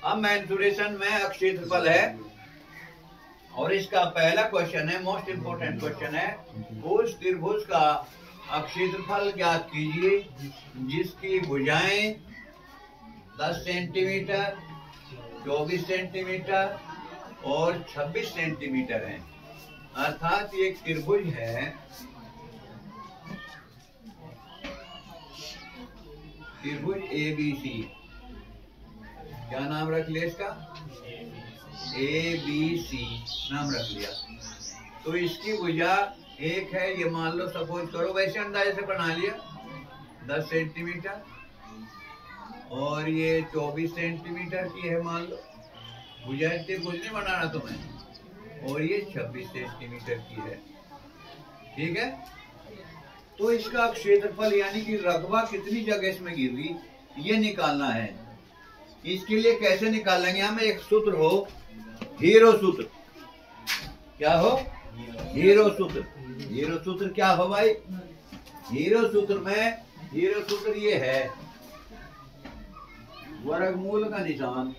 अब मेंसुरेशन में क्षेत्रफल है और इसका पहला क्वेश्चन है, मोस्ट इंपोर्टेंट क्वेश्चन है, उस त्रिभुज का क्षेत्रफल ज्ञात कीजिए जिसकी भुजाएं 10 सेंटीमीटर, 24 सेंटीमीटर और 26 सेंटीमीटर हैं। अर्थात ये त्रिभुज है, त्रिभुज ABC। क्या नाम रख लिया इसका? ABC नाम रख लिया। तो इसकी भुजा एक है, ये मान लो, सपोज करो, वैसे अंदाजे से बना लिया, 10 सेंटीमीटर, और ये 24 सेंटीमीटर की है मान लो। भुजा त्रिभुज नहीं बनाना तुम्हें, और ये 26 सेंटीमीटर की है। ठीक है, तो इसका क्षेत्रफल यानी कि रकबा कितनी जगह इसमें गिर रही, ये निकालना है। इसके लिए कैसे निकालेंगे हम? एक सूत्र हो, हीरो सूत्र। क्या हो? हीरो सूत्र। हीरो सूत्र क्या हो भाई? हीरो सूत्र में, हीरो सूत्र ये है, वर्गमूल का निशान,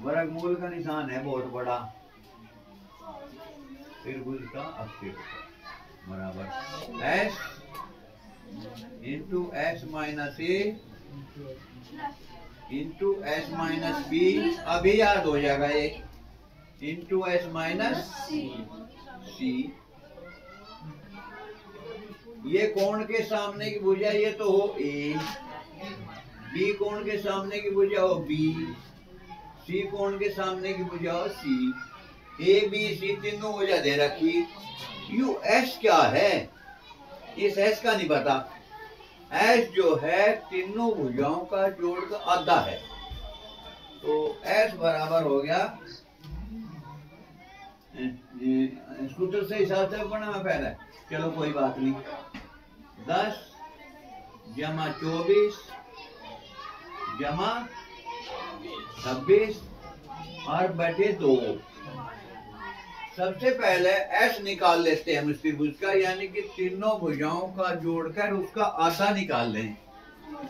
वर्गमूल का निशान है बहुत बड़ा, त्रिभुज का क्षेत्रफल बराबर S into S minus A into S minus B, अभी याद हो जाएगा ये, इंटू S माइनस C। ये कोण के सामने की भुजा ये तो हो A, B कोण के सामने की भुजा हो B, C कोण के सामने की भुजा हो C। A B C तीनों भुजा दे रखी। यू S क्या है? इस S का नहीं पता। S जो है तीनों भुजाओं का जोड़ का आधा है, तो S बराबर हो गया, सूत्र से हिसाब से बना पहले, चलो कोई बात नहीं, 10 जमा 24 जमा 26 और बटे 2। सबसे पहले S निकाल लेते हैं हम इस त्रिभुज का, यानी कि तीनों भुजाओं का जोड़कर उसका आधा निकाल लें।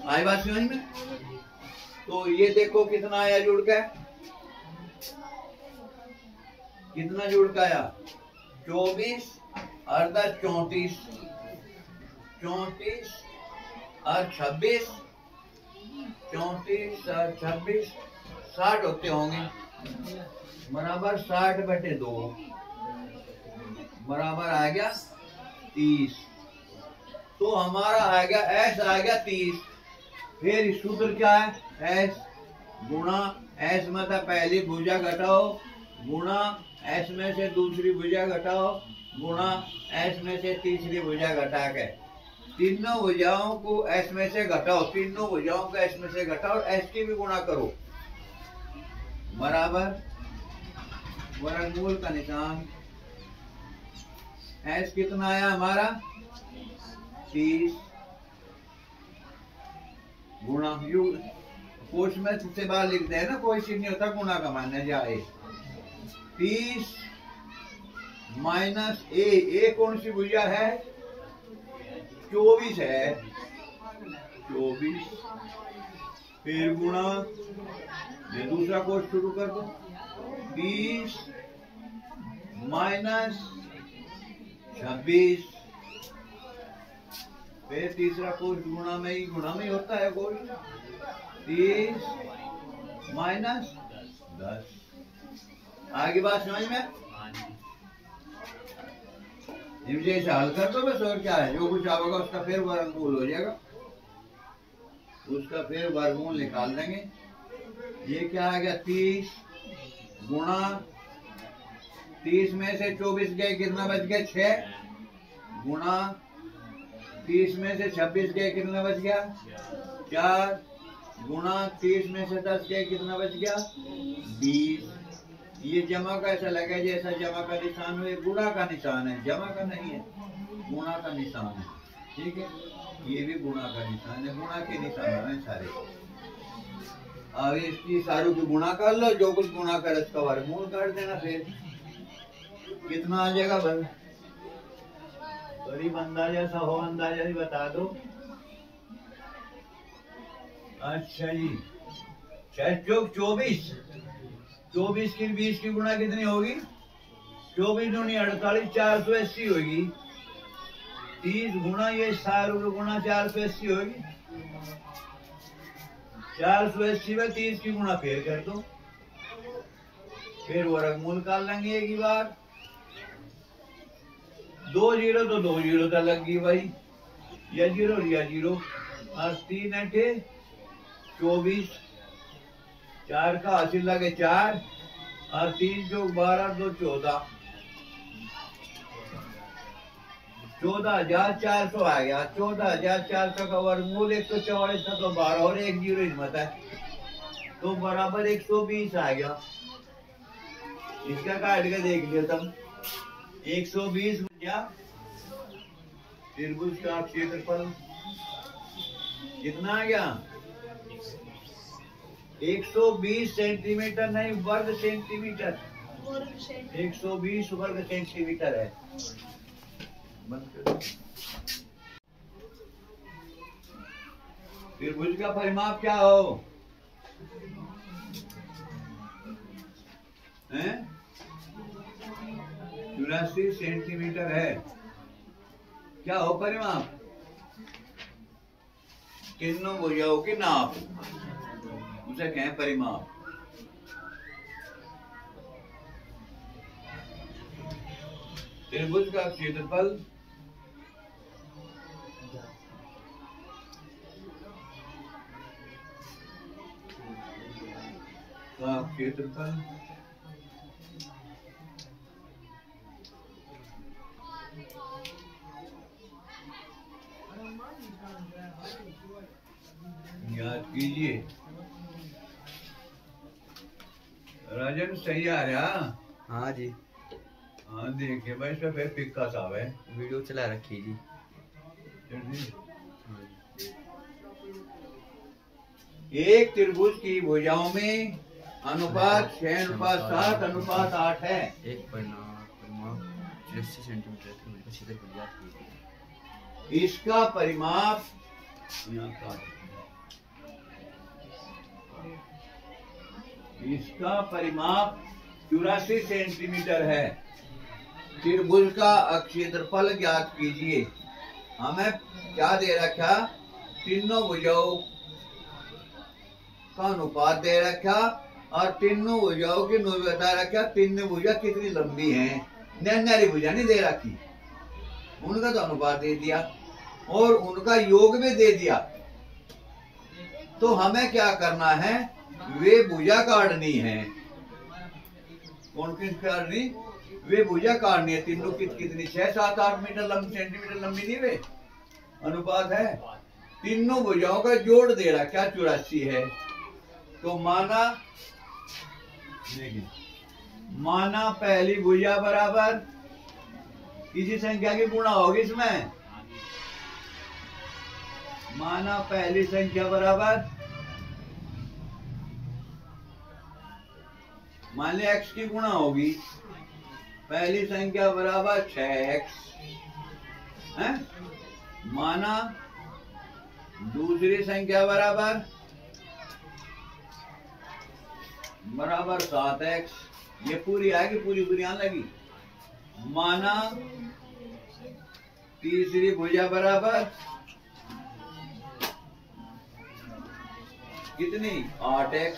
आई बात समझ में? तो ये देखो कितना आया जुड़ का, कितना जुड़ का आया? 24 और 10 34, 34 और 26, 34 और 26 60 होते होंगे, बराबर 60 बटे 2 बराबर आ गया 30। तो हमारा आ गया S आ गया 30। फिर सूत्र क्या है? S गुणा S मतलब पहली भुजा घटाओ, गुणा S में से दूसरी भुजा घटाओ, गुणा S में से तीसरी भुजा घटा के तीनों भुजाओं को S में से घटाओ, तीनों भुजाओं को S में से घटाओ, S की भी गुणा करो, बराबर वर्गमूल का निशान। S कितना आया हमारा? 30 गुणा, यू कोश में से बाहर लिखते हैं ना, कोई चीज नहीं होता गुणा का मानने जाए। 30 माइनस A कौन सी भुजा है? 24 है, 24, फिर गुणा, ये दूसरा कोश शुरू कर दो, 30 माइनस 26, फिर तीसरा कोश गुणा में ही होता है कोश, 30 माइनस 10। आगे बात समझ में? जैसे हल कर दो बस, और क्या है, जो कुछ आएगा उसका फिर वर्गमूल हो जाएगा, उसका फिर वर्गमूल निकाल देंगे। ये क्या आ गया? 30 गुणा 30 में से 24 गए, कितना बच गया? 6, गुणा 30 में से 26 गए, कितना बच गया? 4, गुणा 30 में से 10 गए, कितना बच गया? 20। ये जमा का ऐसा लगा जैसा जमा का निशान हो, ये गुणा का निशान है, जमा का नहीं है, गुणा का निशान है। ठीक है, ये भी गुणा का निशान है, गुणा के निशान है सारे। अब इसकी सारों की गुणा कर लो, जो कुछ गुणा कर इसका वर्गमूल कर देना, फिर कितना आ जाएगा? करीब अंदाजा सा हो, अंदाजा ही बता दो। अच्छा जी, चौक 24, 24 की 20 की गुणा कितनी होगी? 24 दूनी 48, 480 होगी। 30 गुणा ये 60 गुणा 480 होगी। 480 में 30 की गुणा फिर कर दो, फिर वर्गमूल निकाल लेंगे एक ही बार। 2 जीरो तो 2 जीरो तो लग गई भाई, या जीरो और 3 अठे 24, 4 का हासिल लगे 4 और 3 चौक 12, 2 14, 14,400 आ गया। 14,400 का वर्गमूल 144 था तो 12 और 1 जीरो हिम्मत है तो बराबर 120 आ गया। इसका काट के देख लिया तुम, 120 या त्रिभुज का क्षेत्रफल कितना आ गया? 120 सेंटीमीटर नहीं, वर्ग सेंटीमीटर। 120 वर्ग सेंटीमीटर है। त्रिभुज का परिमाप क्या हो? 84 सेंटीमीटर है। क्या हो परिमाप? तीनों भुजाओं की नाप, उसे कहें परिमाप। त्रिभुज का क्षेत्रफल याद कीजिए। राजन सही आ रहा? हाँ जी। हाँ देखिए भाई, इसका फिर पिक्का साहब है, वीडियो चला रखी जी। एक त्रिभुज की भुजाओं में अनुपात 6:7:8 है। एक परिमाप 84 सेंटीमीटर। इसका परिमाप इसका परिमाप 84 सेंटीमीटर है। त्रिभुज का क्षेत्रफल ज्ञात कीजिए। हमें क्या दे रखा? तीनों भुजाओं का अनुपात दे रखा और तीनों भुजाओं की बता रखा तीनों भुजा कितनी लंबी है। नैनारी भुजा नहीं दे रखी, उनका तो अनुपात दे दिया और उनका योग भी दे दिया। तो हमें क्या करना है? वे भुजा काटनी है। कौन किस काटनी? वे भुजा काटनी है। तीनों कितनी 6, 7, 8 सेंटीमीटर लंबी नहीं वे अनुपात है। तीनों भुजाओं का जोड़ दे रहा क्या 84 है। तो माना पहली भुजा बराबर किसी संख्या की गुणा होगी इसमें। माना पहली संख्या बराबर, मान लिया x की गुणा होगी। पहली संख्या बराबर 6x है। माना दूसरी संख्या बराबर 7x। ये पूरी आएगी, पूरी आने लगी। माना तीसरी भुजा बराबर कितनी 8x।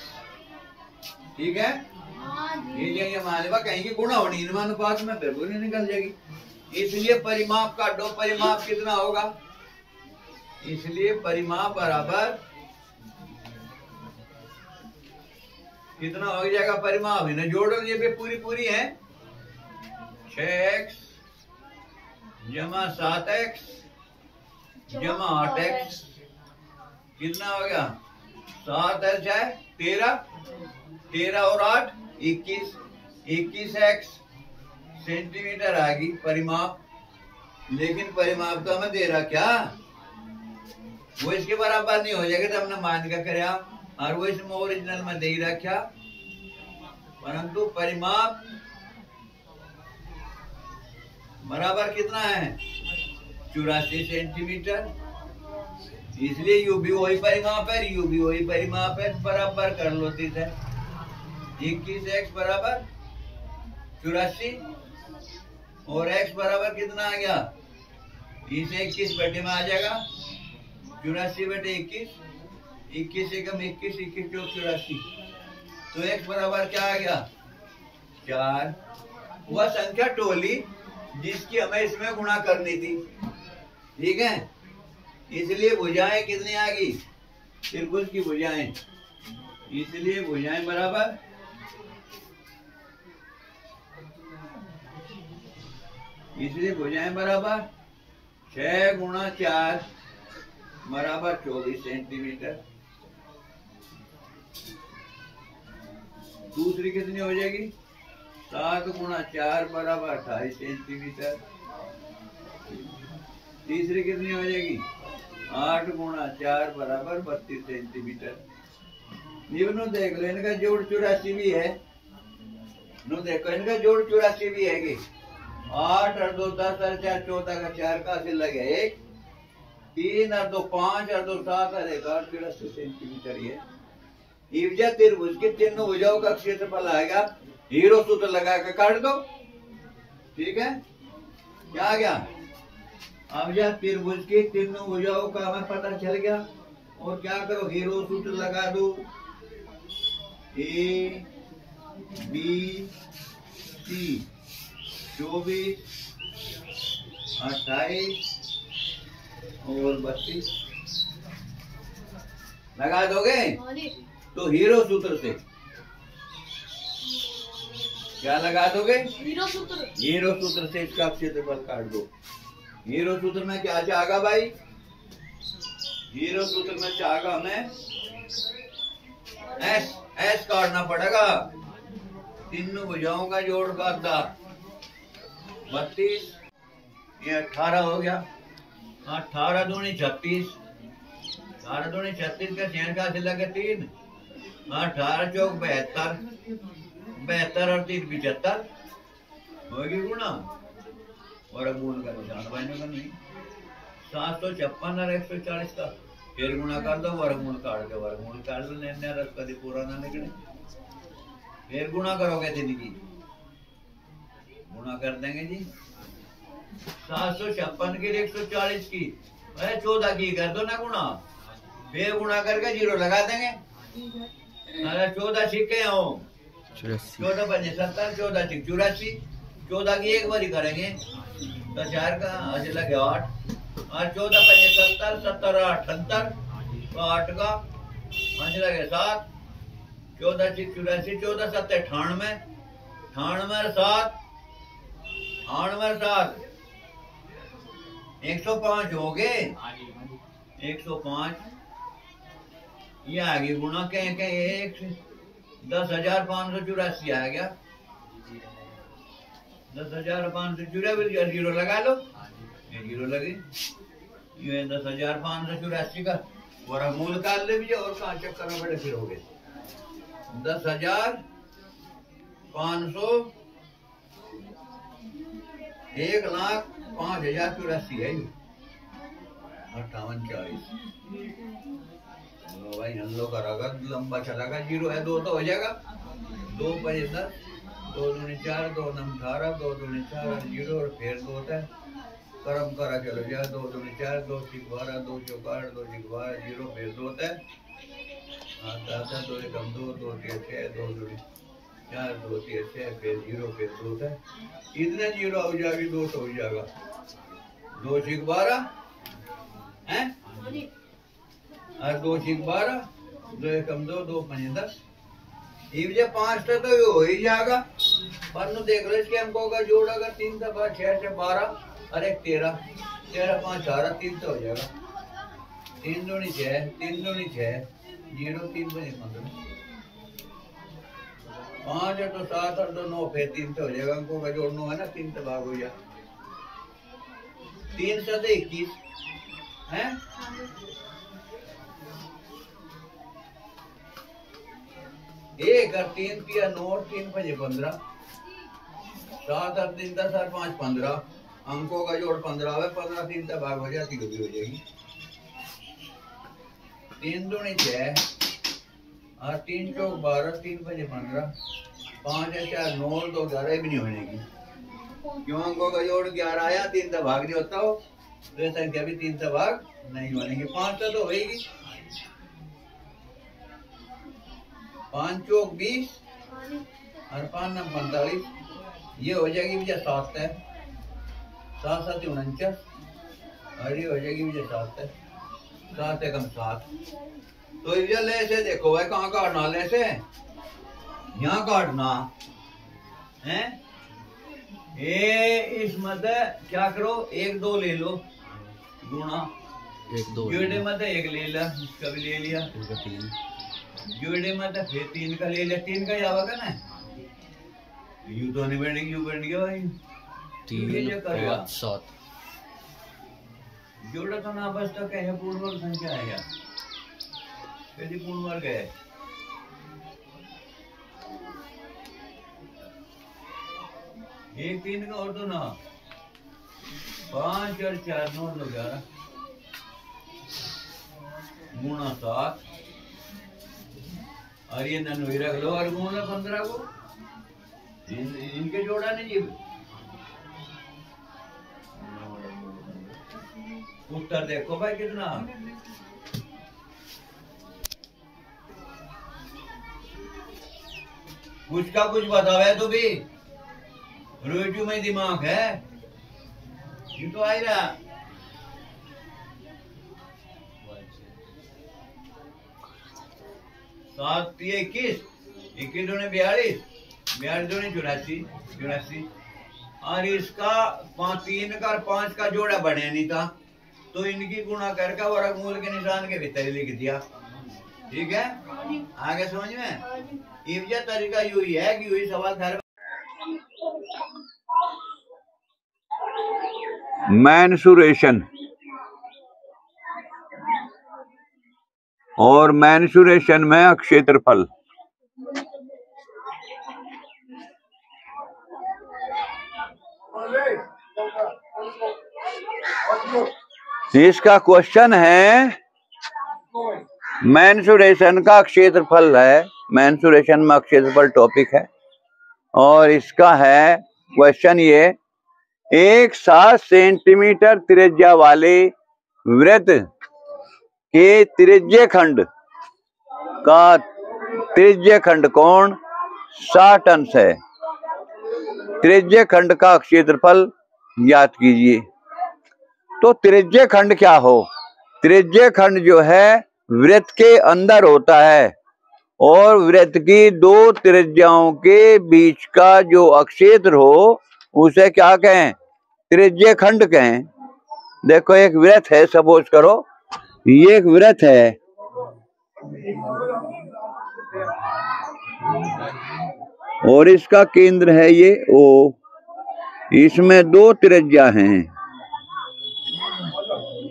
ठीक है, ये मालवा कहेंगे गुणा होनी अनुपात में फिर पूरी निकल जाएगी। इसलिए परिमाप का दो परिमाप कितना होगा? इसलिए परिमाप बराबर कितना हो जाएगा? परिमाप इन्हें जोड़ो, ये भी पूरी है। 6x जमा 7x जमा 8x कितना हो गया? 7 है 13 और 8 21x सेंटीमीटर आ गई परिमाप। लेकिन परिमाप तो हमें दे रहा क्या? वो इसके बराबर नहीं हो जाएगा तो हमने मान का कराया और वो इसमें ओरिजिनल में दे रखा। परंतु परिमाप बराबर कितना है? 84 सेंटीमीटर। इसलिए यू भी वही परिमाप है, यू भी वही परिमाप है, बराबर कर लो 30 है। 21x बराबर 84 और x बराबर कितना आ गया, इसे 21 बटे में आ जाएगा 84 बटे 21, 21 एकम 21, 21 चौक 84, तो x बराबर क्या आ गया 4। वह संख्या टोली जिसकी हमें इसमें गुणा करनी थी, ठीक है। इसलिए भुजाएं कितनी आ गई, त्रिभुज की भुजाएं, इसलिए भुजाएं बराबर इसलिए भुजाएं बराबर 6 गुणा 4 बराबर 24 सेंटीमीटर। दूसरी कितनी हो जाएगी, 7 गुणा 4 बराबर 28 सेंटीमीटर। तीसरी कितनी हो जाएगी, 8 गुणा 4 बराबर 32 सेंटीमीटर। नो देख लो, इनका जोड़ 84 भी है। नो देखो, इनका जोड़ 84 भी है कि 8 और 2 10 और 4 14 का 4 का हासिल लगे 1, 3 और 2 5 और 2 7 और 1 8 83 सेंटीमीटर। ये इब्जा त्रिभुज के तीनों भुजाओं का क्षेत्रफल आएगा, हीरो सूत्र लगा के काट दो, ठीक है। क्या आ गया, अब जब त्रिभुज के तीनों भुजाओं का हमें पता चल गया, और क्या करो, हीरो सूत्र लगा दो, ए बी सी 24 28 और 32 लगा दोगे तो हीरो सूत्र से क्या लगा दोगे, हीरो सूत्र से इसका क्षेत्रफल काट दो। हीरो सूत्र में क्या चाहेगा भाई, हीरो सूत्र में चाहेगा हमें एस काटना पड़ेगा, तीनों भुजाओं का जोड़ काटता 32, ये 18 हो गया, 18 दूनी 36, 18 दूनी 36 का चैन का हासिल लगे 3, 18 चौक 72, 72 और 3 75 होगी गुणा, और गुण का निशान बनेगा नहीं, 756 और 140 का फिर गुणा कर दो, वर्गमूल काट दो, वर्गमूल काट दो, नया रस कभी पूरा ना निकले, फिर गुणा करोगे दिन की, गुणा कर देंगे जी 756 की 140 की, अरे 14 की कर दो ना गुणा, फिर गुणा करके 0 लगा देंगे, अरे 14 सिक्के हो 14 बजे 70, 14 सिक्के 84, 14 की एक बारी करेंगे तो 4 का आज लगे 8, और 14 बजे 70, 70 78, तो 8 का आज लगे 7, 14 सिक्के 84, 14 7 98, 98 7 7 105 हो गए, 105 ये आ गई गुणा के 10,584 आ गया, 10,584 जीरो लगा लो, ये जीरो लगी, ये 10,584 का वर्गमूल काट ले भी, और कहाँ चेक करना पड़े फिर हो गए 10,500 1,05,084 है 5840। भाई हम लोग का रगत लंबा चलागा, 0 है 2 तो हो जाएगा, 2 5 10, 2 दूनी 4, 2 9 18, 2 दूनी 4 और 0 और फिर 2 होता है, कर्म करा चलो जाए, 2 दूनी 4, 2 6 12, 2 चौक 8, 2 6 12, 0 फिर 2 होता है, आता 2 एकम 2, 2 3 6, 2 दूनी 4, 2 3 6, फिर 0 फिर 2 होता है, इतने 0 हो जाएगी, 2 तो हो जाएगा, 2 6 12 है, और 2 6 12, 2 एकम 2, 2 5 10, ये 5 तो ये हो ही जाएगा, पर नु देख लो इसके अंकों का जोड़ अगर 3 से 6 से 12 और 1 13, 13 5 18 3 तो हो जाएगा, 3 दूनी 6, 3 दूनी 6, 0 3 5 15, 5 है तो 7 और 2 9, फिर 3 तो हो जाएगा, अंकों का जोड़ 9 है ना, 3 से भाग हो जाए, 3 से 21 है, 1 और 3 पिया 9, 3 5 15, 7 और 3 10 और 5 15, अंकों का जोड़ 15 है, 15 3 से भाग हो जाती हो जाएगी, 3 दूनी 6 और 3 चौक 12, 3 बजे 15, 5 है 4 9 2 11 भी नहीं होने की। क्यों अंकों का जोड़ 11 आया, 3 से भाग नहीं होता हो, तो ये संख्या भी 3 से भाग नहीं होने की। 5 तो होगी, 5 चौक 20 और 5 9 45, ये हो जाएगी भैया 7 है, 7 7 49 और ये हो जाएगी भैया 7 है, 7 एकम 7। तो ये ले से देखो भाई कहाँ काटना, ले से यहाँ काटना है। ये इस मत क्या करो, 1 2 ले लो गुणा 1 2 जोड़े मत 1 ले लिया, इसका भी ले लिया, 3 जोड़े मत फिर 3 का ले लिया, 3 का ही आवेगा ना, यू तो नहीं बढ़ेगी, यू बढ़ गया भाई 3 5 7 जोड़ा तो ना बस तक है, पूर्ण वर्ग संख्या है क्या, यदि पूर्ण वर्ग है। एक 3 का और तो ना 5 और 4 9 2 11 गुणा 7 और ये 99 रख लो और गुणा 15 को, इनके जोड़ा नहीं जी। उत्तर देखो भाई कितना, कुछ का कुछ बतावे तो भी रोजू में दिमाग है, ये तो आई रहा। 7 3 21, 21 दूनी 42, 42 दूनी 84, 84 और इसका 3 का और 5 का जोड़ा बने नहीं था, तो इनकी गुणा करके वर्गमूल के निशान के भीतर लिख दिया। ठीक है, आगे समझ में ये तरीका यू ही है कि यू ही सवाल घर मैंसुरेशन और मैंसुरेशन में क्षेत्रफल। इसका क्वेश्चन है मैंसुरेशन का क्षेत्रफल है, मैंसुरेशन में क्षेत्रफल टॉपिक है और इसका है क्वेश्चन ये, एक 7 सेंटीमीटर त्रिज्या वाले वृत्त के त्रिज्य खंड का त्रिज्य खंड कोण 60 अंश है, त्रिज्य खंड का क्षेत्रफल ज्ञात कीजिए। तो त्रिज्य खंड क्या हो, त्रिज्य खंड जो है वृत्त के अंदर होता है और वृत्त की 2 त्रिज्याओं के बीच का जो अक्षेत्र हो उसे क्या कहें, त्रिज्य खंड कहें। देखो एक वृत्त है, सपोज करो ये एक वृत्त है और इसका केंद्र है ये O, इसमें 2 त्रिज्या हैं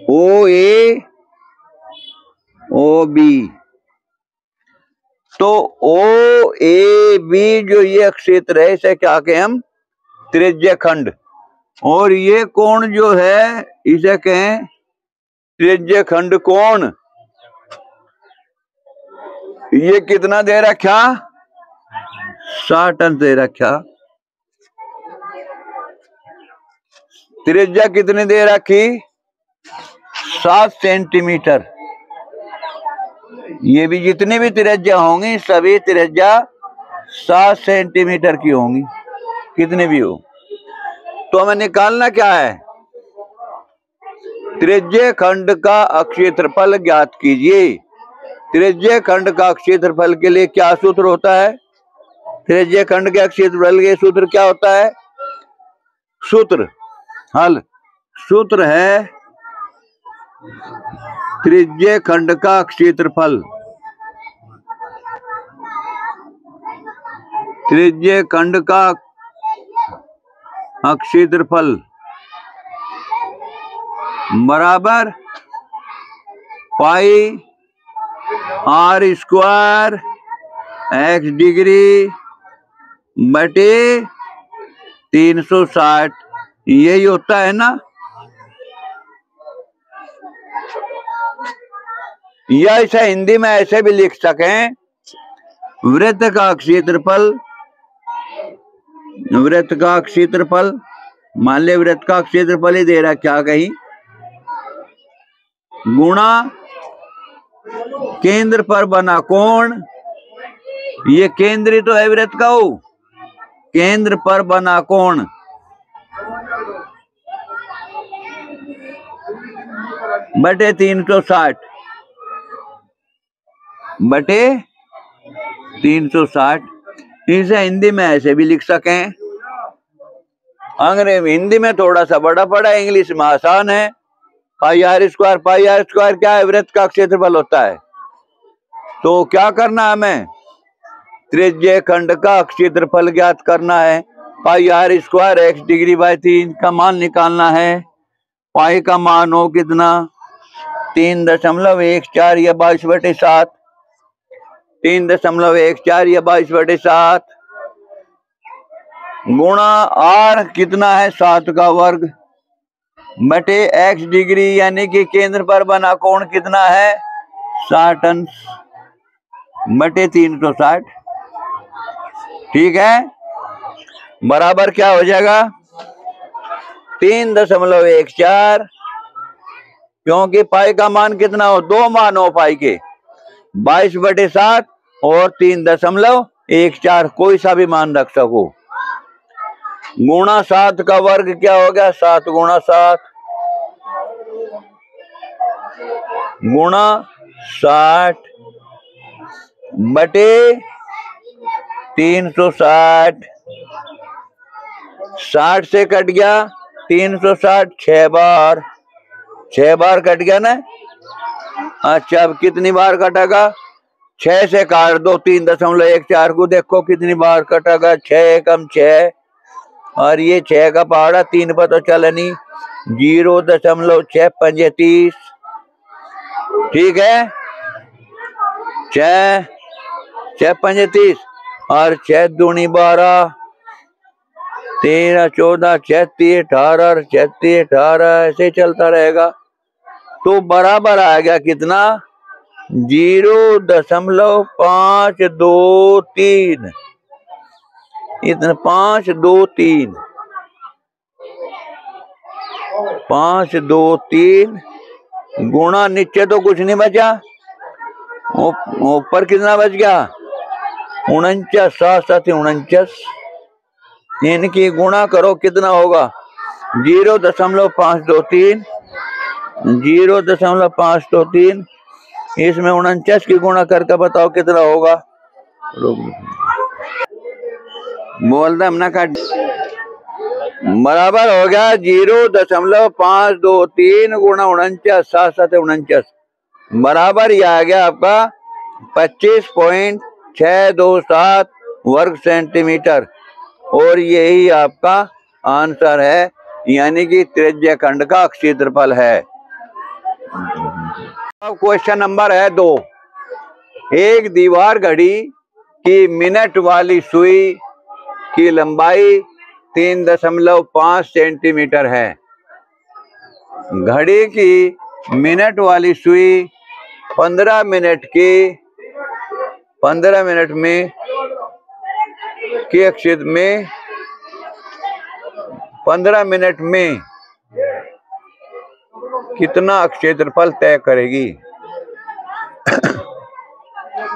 OA OB। तो OAB जो ये क्षेत्र है इसे क्या कहें हम, त्रिज्य खंड, और ये कोण जो है इसे कहें त्रिज्य खंड कोण। ये कितना दे रखा, 60 अंश दे रखा। त्रिज्या कितनी दे रखी, 7 सेंटीमीटर। ये भी जितनी भी त्रिज्या होंगी सभी त्रिज्या 7 सेंटीमीटर की होंगी, कितने भी हो। तो हमें निकालना क्या है, त्रिज्य खंड का क्षेत्रफल ज्ञात कीजिए। त्रिज्य खंड का क्षेत्रफल के लिए क्या सूत्र होता है, त्रिज्य खंड के क्षेत्रफल के सूत्र क्या होता है, सूत्र हल, सूत्र है त्रिज्य खंड का क्षेत्रफल, त्रिज्य खंड का क्षेत्रफल बराबर पाई r स्क्वायर x डिग्री बटे 360, यही होता है ना। या इसे हिंदी में ऐसे भी लिख सकें, वृत्त का क्षेत्रफल, वृत्त का क्षेत्रफल, मान ले वृत्त का क्षेत्रफल ही दे रहा, क्या कहीं, गुणा केंद्र पर बना कोण, ये केंद्र ही तो है वृत्त का, हो, केंद्र पर बना कोण, बटे 360, बटे 360। इसे हिंदी में ऐसे भी लिख सकें, अंग्रेजी हिंदी में थोड़ा सा बड़ा पड़ा, इंग्लिश में आसान है। Pi r square, pi r square क्या है, वृत्त का क्षेत्रफल होता है। तो क्या करना है हमें, त्रिज्य खंड का क्षेत्रफल ज्ञात करना है। Pi r square x degree by 3 का मान निकालना है। पाई का मान हो कितना, 3.14 या 22/7, 3.14 या 22/7 गुणा r कितना है 7 का वर्ग, बटे x डिग्री यानी कि केंद्र पर बना कोण कितना है 60 अंश, बटे 360। ठीक है, बराबर क्या हो जाएगा 3.14, क्योंकि पाई का मान कितना हो, 2 मान हो पाई के, 22/7 और 3.14, कोई सा भी मान रख सको, गुणा 7 का वर्ग क्या हो गया 7 गुणा 7 गुणा 60 बटे 360, 60 से कट गया 360, 6 बार, 6 बार कट गया ना। अच्छा अब कितनी बार कटेगा, 6 से काट दो 3.14 को, देखो कितनी बार कटेगा, 6 कम 6, और ये 6 का पहाड़ा 3 पर तो चल नहीं, 0.6 पंजे 30। ठीक है, 6 पंजे 30 और 6 दूनी 12, 13 14 36 18 36 18, ऐसे चलता रहेगा। तो बराबर आ गया कितना 0.523, इतना 523, 523 गुणा, नीचे तो कुछ नहीं बचा, ऊपर कितना बच गया 49, 7 49, इनकी गुणा करो कितना होगा 0.523, 0.523, इसमें 49 की गुणा करके बताओ कितना होगा, बोल दे हमने काट, बराबर हो गया 0.523 गुणा 49, 7 49, बराबर ये आ गया आपका 25.627 वर्ग सेंटीमीटर, और यही आपका आंसर है, यानी कि त्रिज्य खंड का क्षेत्रफल है। अब क्वेश्चन नंबर है 2, एक दीवार घड़ी की मिनट वाली सुई की लंबाई 3.5 सेंटीमीटर है। घड़ी की मिनट वाली सुई 15 मिनट में के क्षेत्र में 15 मिनट में कितना क्षेत्रफल तय करेगी।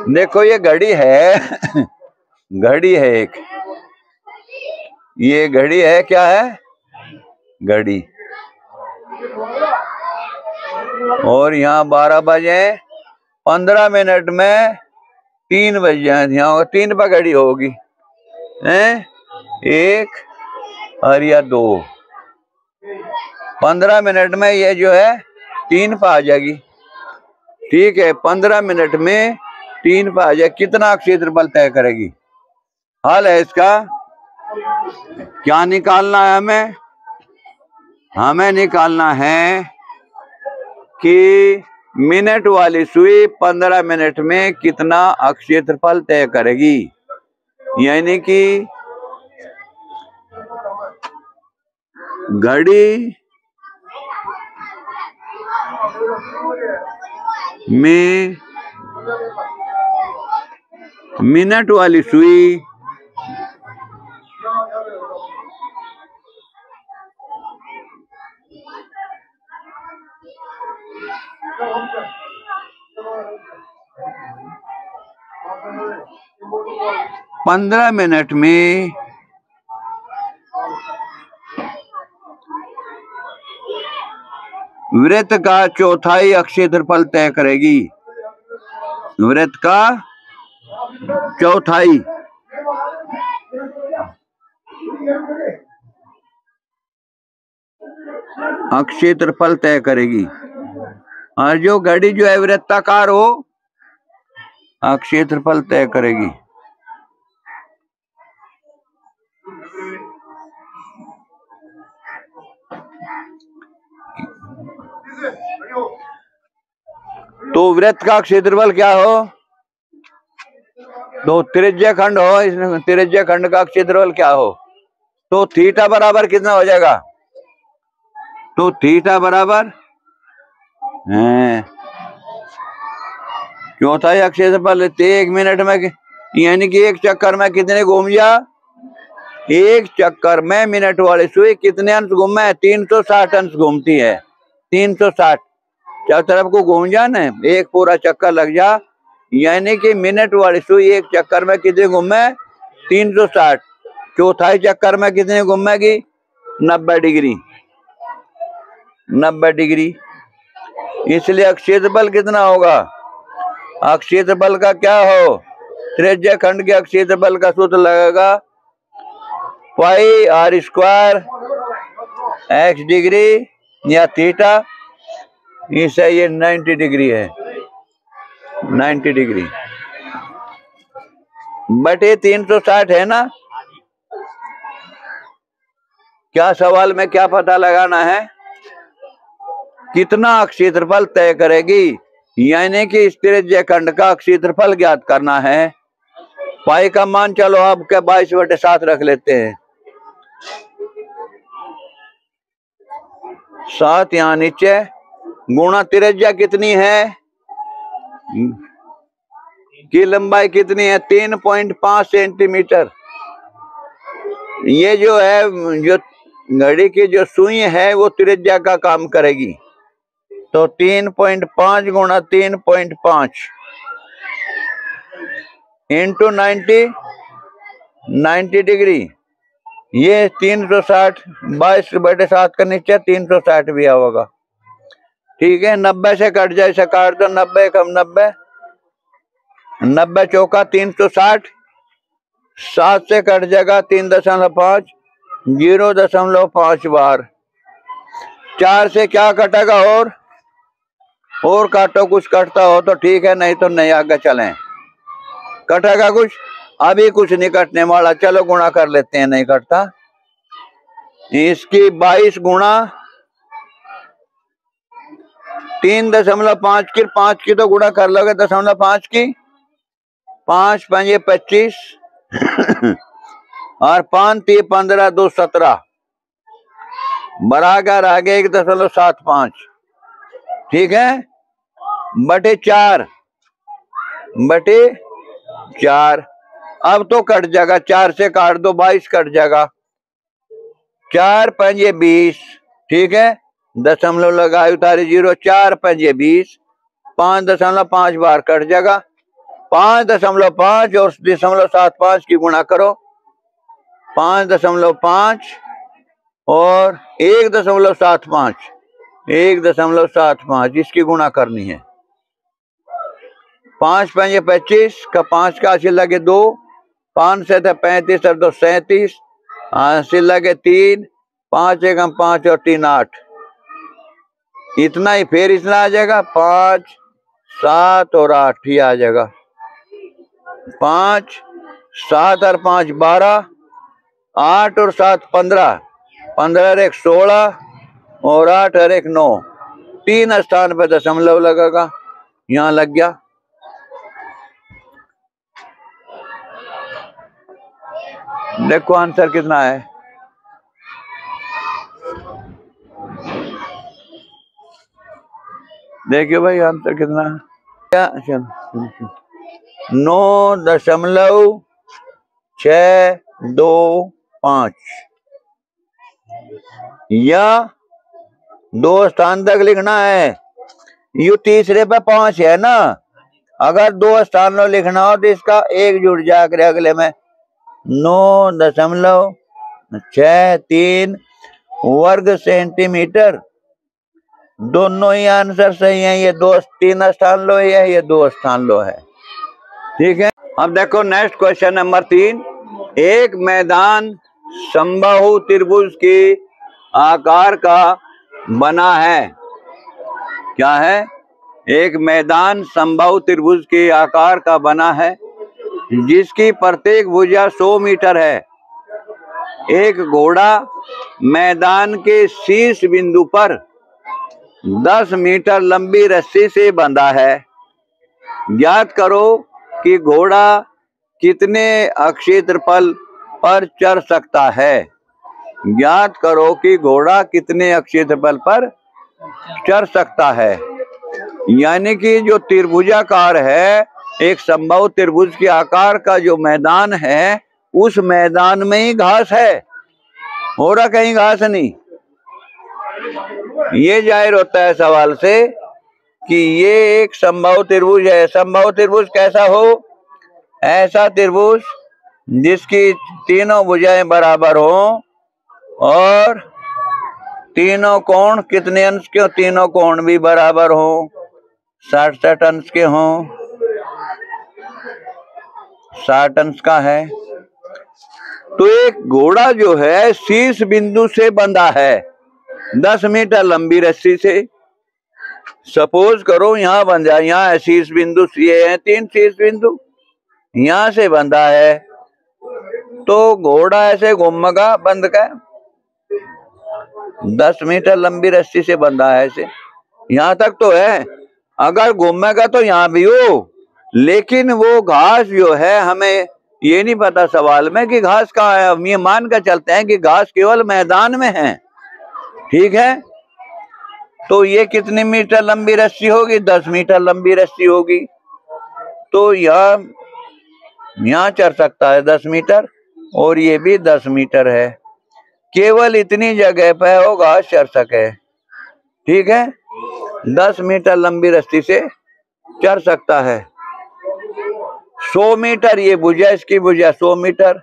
देखो ये घड़ी है घड़ी है एक, ये घड़ी है, क्या है घड़ी, और यहाँ 12 बजे 15 मिनट में 3 बज जाए, यहाँ 3 पर घड़ी होगी हैं, 1 और या 2, 15 मिनट में ये जो है 3 पर आ जाएगी। ठीक है, 15 मिनट में 3 पर आ जाए, कितना क्षेत्रफल तय करेगी। हल है इसका, क्या निकालना है हमें, हमें निकालना है कि मिनट वाली सुई 15 मिनट में कितना क्षेत्रफल तय करेगी, यानी कि घड़ी में मिनट वाली सुई पंद्रह मिनट में वृत्त का चौथाई क्षेत्रफल तय करेगी। वृत्त का चौथाई क्षेत्रफल तय करेगी। और जो घड़ी जो है वृत्ताकार हो क्षेत्रफल तय करेगी। तो वृत्त का क्षेत्रफल क्या हो? तो त्रिज्या खंड हो। इसमें त्रिज्या खंड का क्षेत्रफल क्या हो? तो थीटा बराबर कितना हो जाएगा? तो थीटा बराबर चौथाई क्षेत्रफल। 1 मिनट में यानी कि एक चक्कर में कितने घूम जा? एक चक्कर में मिनट वाली सुई कितने अंश घूमे? 360 अंश घूमती है। 360 चार तरफ को घूम जा ना, एक पूरा चक्कर लग जा, यानी कि मिनट वाली सुई एक चक्कर में कितने घूमे? 360। चौथाई चक्कर में कितने घूमेगी? 90 डिग्री। 90 डिग्री। इसलिए क्षेत्रफल कितना होगा? क्षेत्रफल का क्या हो? त्रिज्या खंड के क्षेत्रफल का सूत्र लगेगा पाई आर स्क्वायर एक्स डिग्री या थीटा। इसे ये 90 डिग्री है। 90 डिग्री बटे 360 है ना। क्या सवाल में क्या पता लगाना है? कितना क्षेत्रफल तय करेगी, यानी कि इस त्रिज्या खंड का क्षेत्रफल ज्ञात करना है। पाई का मान चलो आप क्या 22/7 रख लेते हैं। 7 यहाँ नीचे गुणा त्रिज्या कितनी है की लंबाई कितनी है? 3.5 सेंटीमीटर। ये जो है जो घड़ी की जो सुई है वो त्रिज्या का काम करेगी। तो 3.5 गुणा 3.5 इंटू 90 डिग्री। ये 360 22/7 का नीचे 360 भी होगा। ठीक है, 90 से कट जाए, इसे काट दो। 90 कम 90 चौका 360। 7 से कट जाएगा 3.5 0.5 बार। 4 से क्या कटेगा? और काटो, कुछ कटता हो तो ठीक है, नहीं तो नहीं आगे चलें। कटेगा कुछ? अभी कुछ नहीं कटने वाला। चलो गुणा कर लेते हैं। नहीं कटता। इसकी 22 गुणा 3.5 की 5 की तो गुणा कर लोगे 0.5 की। 5 5 25 और 5 3 15 2 17 बराबर आगे 1.75। ठीक है, बटे 4 अब तो कट जाएगा। 4 से काट दो, 22 कट जाएगा। 4 5 20। ठीक है, दशमलव लगाए उतारे 0। 4 5 20। 5.5 बार कट जाएगा। 5.5 और 0.75 की गुणा करो। 5.5 और 1.75 1.75 इसकी गुणा करनी है। 5 5 25 का 5 का हासिल लगे 2। 5 से 35 और 2 37 हासिल लगे 3। 5 1 5 और 3 8। इतना ही। फिर इतना आ जाएगा 5 7 और 8 ही आ जाएगा। 5 7 और 5 12। 8 और 7 15। 15 और 1 16 और 8 और 1 9। 3 स्थान पे दशमलव लगेगा। यहाँ लग गया। देखो आंसर कितना है। देखिए भाई आंसर कितना है। 9.625 या 2 स्थान तक लिखना है। यू तीसरे पे 5 है ना, अगर 2 स्थानों लिखना हो तो इसका 1 जुड़ जाकर अगले में 9.63 वर्ग सेंटीमीटर। दोनों ही आंसर सही हैं। ये 3 स्थान लो है, ये 2 स्थान लो है। ठीक है। अब देखो नेक्स्ट क्वेश्चन नंबर 3। एक मैदान समबाहु त्रिभुज के आकार का बना है। क्या है? एक मैदान समबाहु त्रिभुज के आकार का बना है जिसकी प्रत्येक भुजा 100 मीटर है। एक घोड़ा मैदान के शीर्ष बिंदु पर 10 मीटर लंबी रस्सी से बंधा है। ज्ञात करो कि घोड़ा कितने क्षेत्रफल पर चढ़ सकता है। ज्ञात करो कि घोड़ा कितने क्षेत्रफल पर चढ़ सकता है। यानी कि जो त्रिभुजाकार है, एक समबाहु त्रिभुज के आकार का जो मैदान है, उस मैदान में ही घास है, हो रहा कहीं घास नहीं। ये जाहिर होता है सवाल से कि ये एक समबाहु त्रिभुज है। समबाहु त्रिभुज कैसा हो? ऐसा त्रिभुज जिसकी तीनों भुजाएं बराबर हो और तीनों कोण कितने अंश के? तीनों कोण भी बराबर हो, 60 अंश के हों। 60 अंश का है। तो एक घोड़ा जो है शीर्ष बिंदु से बंधा है 10 मीटर लंबी रस्सी से। सपोज करो यहाँ बंधा, यहाँ शीर्ष बिंदु ये है 3 शीर्ष बिंदु, यहाँ से बंधा है तो घोड़ा ऐसे घूमेगा बंध कर। 10 मीटर लंबी रस्सी से बंधा है ऐसे, यहाँ तक तो है। अगर घूमेगा तो यहाँ भी हो, लेकिन वो घास जो है हमें ये नहीं पता सवाल में कि घास कहाँ है। हम ये मान कर चलते हैं कि घास केवल मैदान में है। ठीक है। तो ये कितनी मीटर लंबी रस्सी होगी? 10 मीटर लंबी रस्सी होगी। तो यहाँ चढ़ सकता है 10 मीटर और ये भी 10 मीटर है। केवल इतनी जगह पर वो घास चढ़ सके। ठीक है। 10 मीटर लंबी रस्सी से चढ़ सकता है। 100 मीटर ये भुजा, इसकी भुजा 100 मीटर,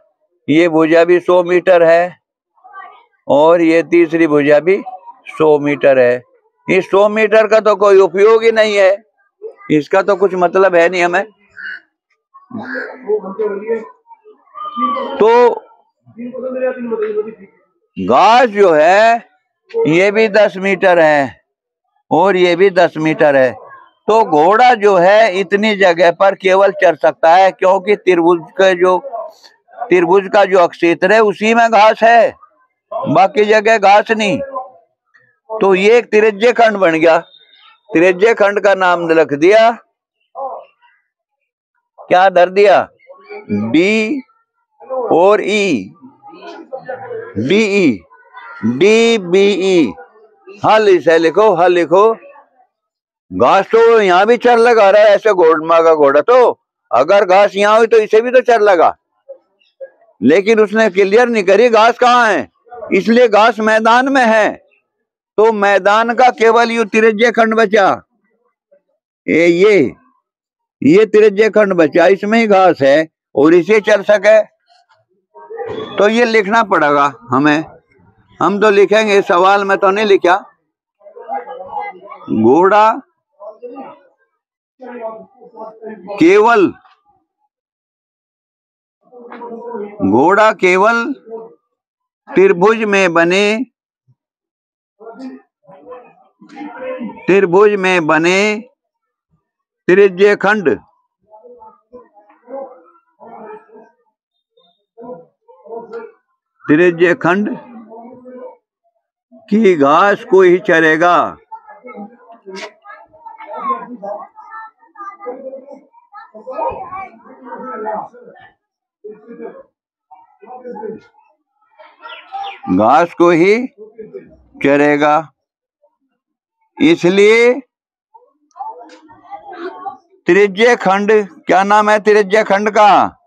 ये भुजा भी 100 मीटर है और ये तीसरी भुजा भी 100 मीटर है। इस 100 मीटर का तो कोई उपयोग ही नहीं है, इसका तो कुछ मतलब है नहीं हमें। तो घास जो है ये भी 10 मीटर है और ये भी 10 मीटर है। तो घोड़ा जो है इतनी जगह पर केवल चढ़ सकता है क्योंकि त्रिभुज का जो क्षेत्र है उसी में घास है, बाकी जगह घास नहीं। तो ये एक त्रिज्य खंड बन गया। त्रिज्य खंड का नाम रख दिया, क्या धर दिया? डी और ई, DE, DBE। हल इसे लिखो, हल लिखो। घास तो यहाँ भी चढ़ लगा रहा है ऐसे घोड़ा का घोड़ा, तो अगर घास यहाँ हुई तो इसे भी तो चढ़ लगा, लेकिन उसने क्लियर नहीं करी घास कहाँ है, इसलिए घास मैदान में है। तो मैदान का केवल यू त्रिज्य खंड बचा, ये त्रिज्य खंड बचा, इसमें ही घास है और इसे चल सके। तो ये लिखना पड़ेगा हमें। हम तो लिखेंगे, सवाल में तो नहीं लिखा। घोड़ा केवल त्रिभुज में बने त्रिज्य खंड की घास को ही चरेगा। घास को ही चरेगा, इसलिए त्रिज्य खंड, क्या नाम है त्रिज्य खंड का?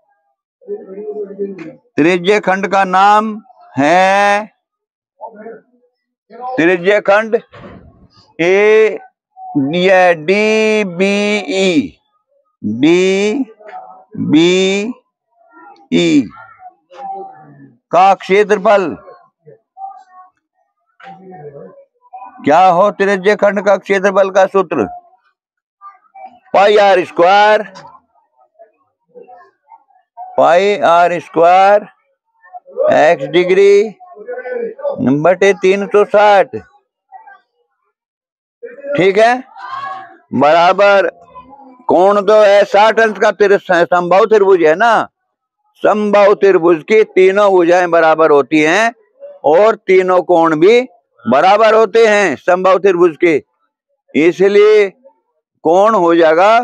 त्रिज्य खंड का नाम है त्रिज्य खंड ए डी बी ई का क्षेत्रफल क्या हो? त्रिज्य खंड का क्षेत्रफल का सूत्र पाई आर स्क्वायर एक्स डिग्री बटे 360, ठीक है, बराबर कोण तो है 60 अंश का समबाहु त्रिभुज है ना। समबाहु त्रिभुज की तीनों भुजाएं बराबर होती हैं और तीनों कोण भी बराबर होते हैं समबाहु त्रिभुज के, इसलिए कोण हो जाएगा,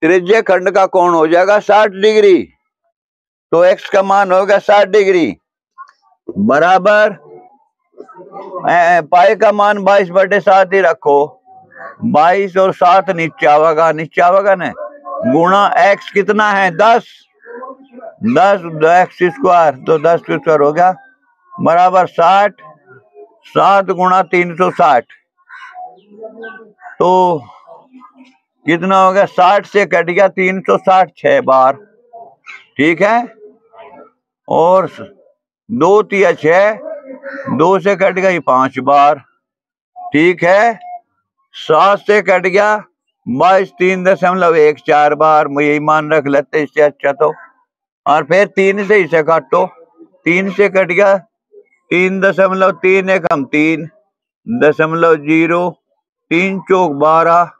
त्रिज्य खंड का कोण हो जाएगा 60 डिग्री। तो x का मान होगा 60 डिग्री बराबर पाई का मान 22/7 ही रखो, 22 और 7 नीचे आवेगा ना, गुणा x कितना है 10 x स्क्वायर, तो 10 स्क्वायर हो गया बराबर 60, 7 गुणा 360, तो कितना हो गया? 60 से कट गया 360 6 बार, ठीक है, और 2 3 6, 2 से कट गई 5 बार, ठीक है, 7 से कट गया 22 3.14 बार, यही मान रख लेते इससे अच्छा तो, और फिर 3 से इसे काटो, 3 से कट गया 3.3 हम 3.0, 3 चौक 12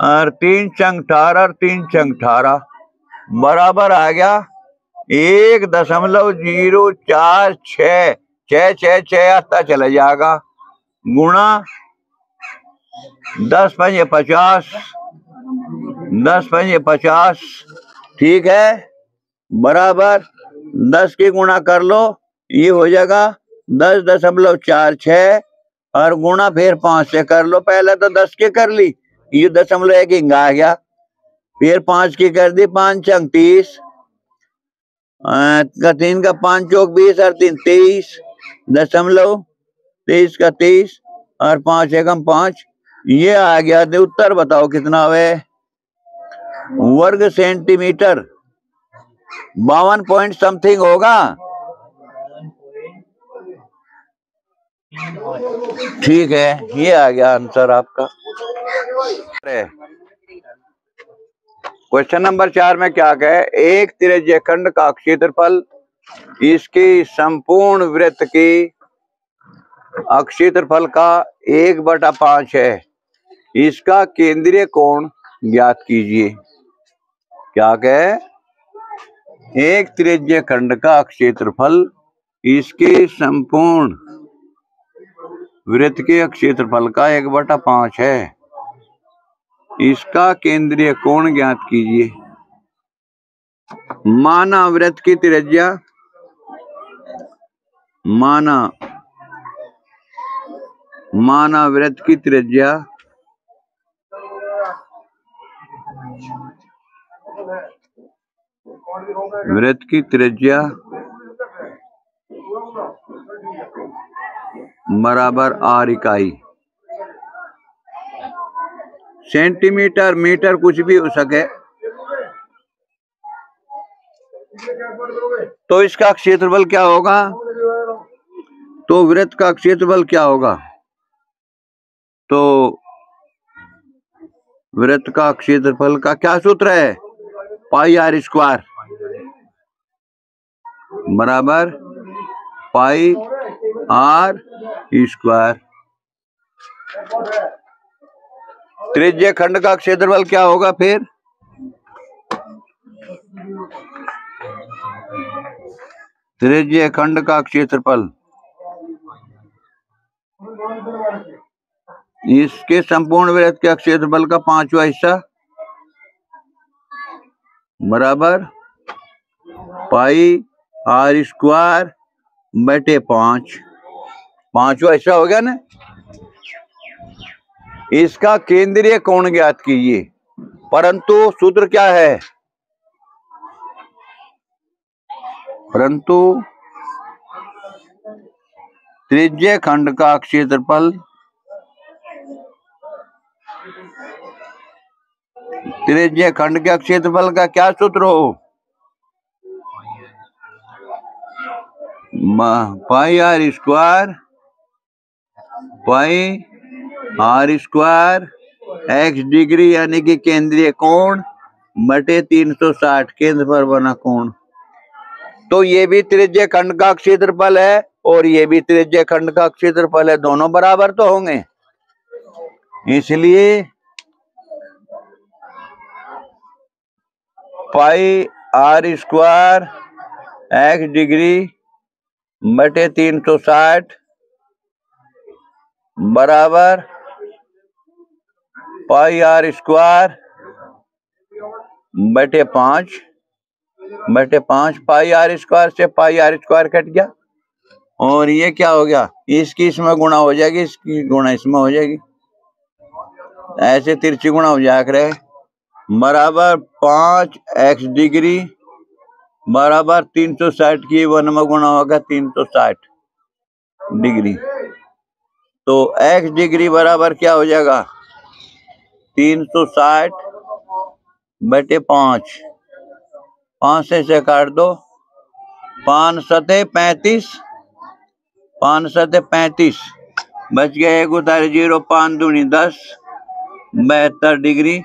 और 3 चंग 18 और 3 चंग 18 बराबर आ गया 1.046 आता चला जाएगा, गुणा 10 पंजे 50, 10 पंजे 50, ठीक है, बराबर 10 की गुणा कर लो, ये हो जाएगा 10.46 और गुणा फिर 5 से कर लो, पहले तो 10 की कर ली, ये 0.1 हिंगा आ गया, फिर 5 की कर दी, 5 चंग 30, 3 का 5 चौक 20 और 3 23 का 23 और 5 एकम 5, ये आ गया। उत्तर बताओ कितना है? वर्ग सेंटीमीटर 52 पॉइंट समथिंग होगा, ठीक है, ये आ गया आंसर आपका। क्वेश्चन नंबर 4 में क्या कहे? एक त्रिज्य खंड का क्षेत्रफल इसकी संपूर्ण वृत्त की क्षेत्रफल का 1/5 है, इसका केंद्रीय कोण ज्ञात कीजिए। क्या कहे? एक त्रिज्य खंड का क्षेत्रफल इसके संपूर्ण वृत्त के क्षेत्रफल का 1/5 है, इसका केंद्रीय कोण ज्ञात कीजिए। माना वृत्त की त्रिज्या, माना वृत्त की त्रिज्या बराबर r इकाई, सेंटीमीटर मीटर कुछ भी हो सके, तो इसका क्षेत्रफल क्या होगा? तो वृत्त का क्षेत्रफल क्या होगा? तो वृत्त का क्षेत्रफल का क्या सूत्र है? पाई आर स्क्वायर बराबर पाई आर स्क्वायर। त्रिज्य खंड का क्षेत्रफल क्या होगा फिर? त्रिज्य खंड का क्षेत्रफल इसके संपूर्ण वृत्त के क्षेत्रफल का 5वां हिस्सा बराबर पाई आर स्क्वायर बटे 5, 5वां हिस्सा हो गया ना। इसका केंद्रीय कोण ज्ञात कीजिए। परंतु सूत्र क्या है? परंतु त्रिज्य खंड का क्षेत्रफल त्रिज्य खंड के क्षेत्रफल का क्या सूत्र हो? पाई आर स्क्वायर एक्स डिग्री यानी कि केंद्रीय कोण बटे 360 केंद्र पर बना कोण। तो ये भी त्रिज्य खंड का क्षेत्रफल है और ये भी त्रिज्य खंड का क्षेत्रफल है, दोनों बराबर तो होंगे। इसलिए पाई आर स्क्वायर एक्स डिग्री बटे 360 बराबर पाई आर स्क्वायर बटे 5 पाई आर स्क्वायर से पाई आर स्क्वायर कट गया और ये क्या हो गया, इसकी इसमें गुणा हो जाएगी, इसकी गुणा इसमें हो जाएगी, ऐसे तिरछी गुणा हो जाया करे। बराबर 5 एक्स डिग्री बराबर 360 की 1 में गुणा होगा 360 डिग्री। तो एक्स डिग्री बराबर क्या हो जाएगा 360 बटे 5, 5 से काट दो, 5 सते 35, 5 सते 35 बच गया 1 उतारे 0, 5 दूनी 10, 72 डिग्री।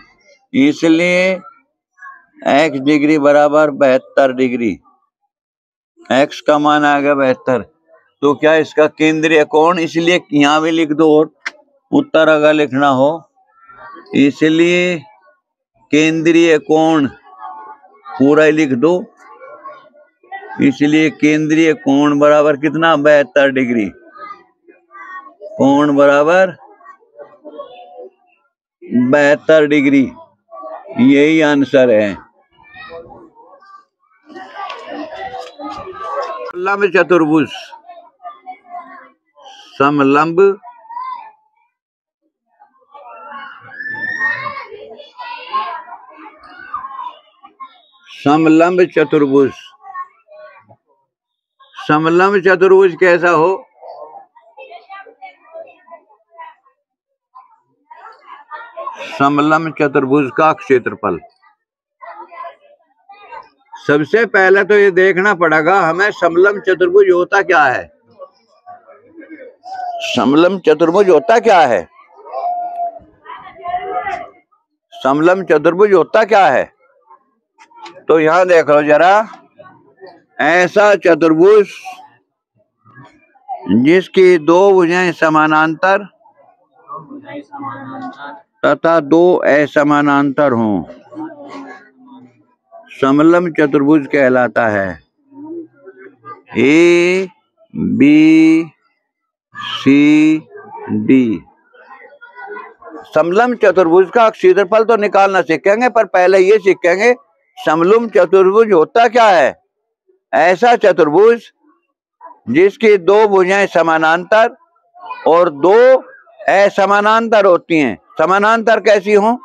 इसलिए एक्स डिग्री बराबर 72 डिग्री, एक्स का मान आ गया 72। तो क्या इसका केंद्रीय कोण, इसलिए यहाँ भी लिख दो और उत्तर अगर लिखना हो, इसलिए केंद्रीय कोण पूरा ही लिख दो। इसलिए केंद्रीय कोण बराबर कितना 72 डिग्री, कोण बराबर 72 डिग्री, यही आंसर है। समलंब चतुर्भुज, समलंब समलंब चतुर्भुज, समलंब चतुर्भुज कैसा हो? समलंब चतुर्भुज का क्षेत्रफल, सबसे पहले तो ये देखना पड़ेगा हमें समलंब चतुर्भुज होता क्या है। समलंब चतुर्भुज होता क्या है? समलंब चतुर्भुज होता क्या है? तो यहां देख लो जरा, ऐसा चतुर्भुज जिसकी दो भुजाएं समानांतर तथा दो असमानांतर हों, समलंब चतुर्भुज कहलाता है। ए बी सी डी। समलंब चतुर्भुज का क्षेत्रफल तो निकालना सीखेंगे, पर पहले ये सीखेंगे समलंब चतुर्भुज होता क्या है। ऐसा चतुर्भुज जिसकी दो भुजाएं समानांतर और दो असमानांतर होती हैं। समानांतर कैसी हो?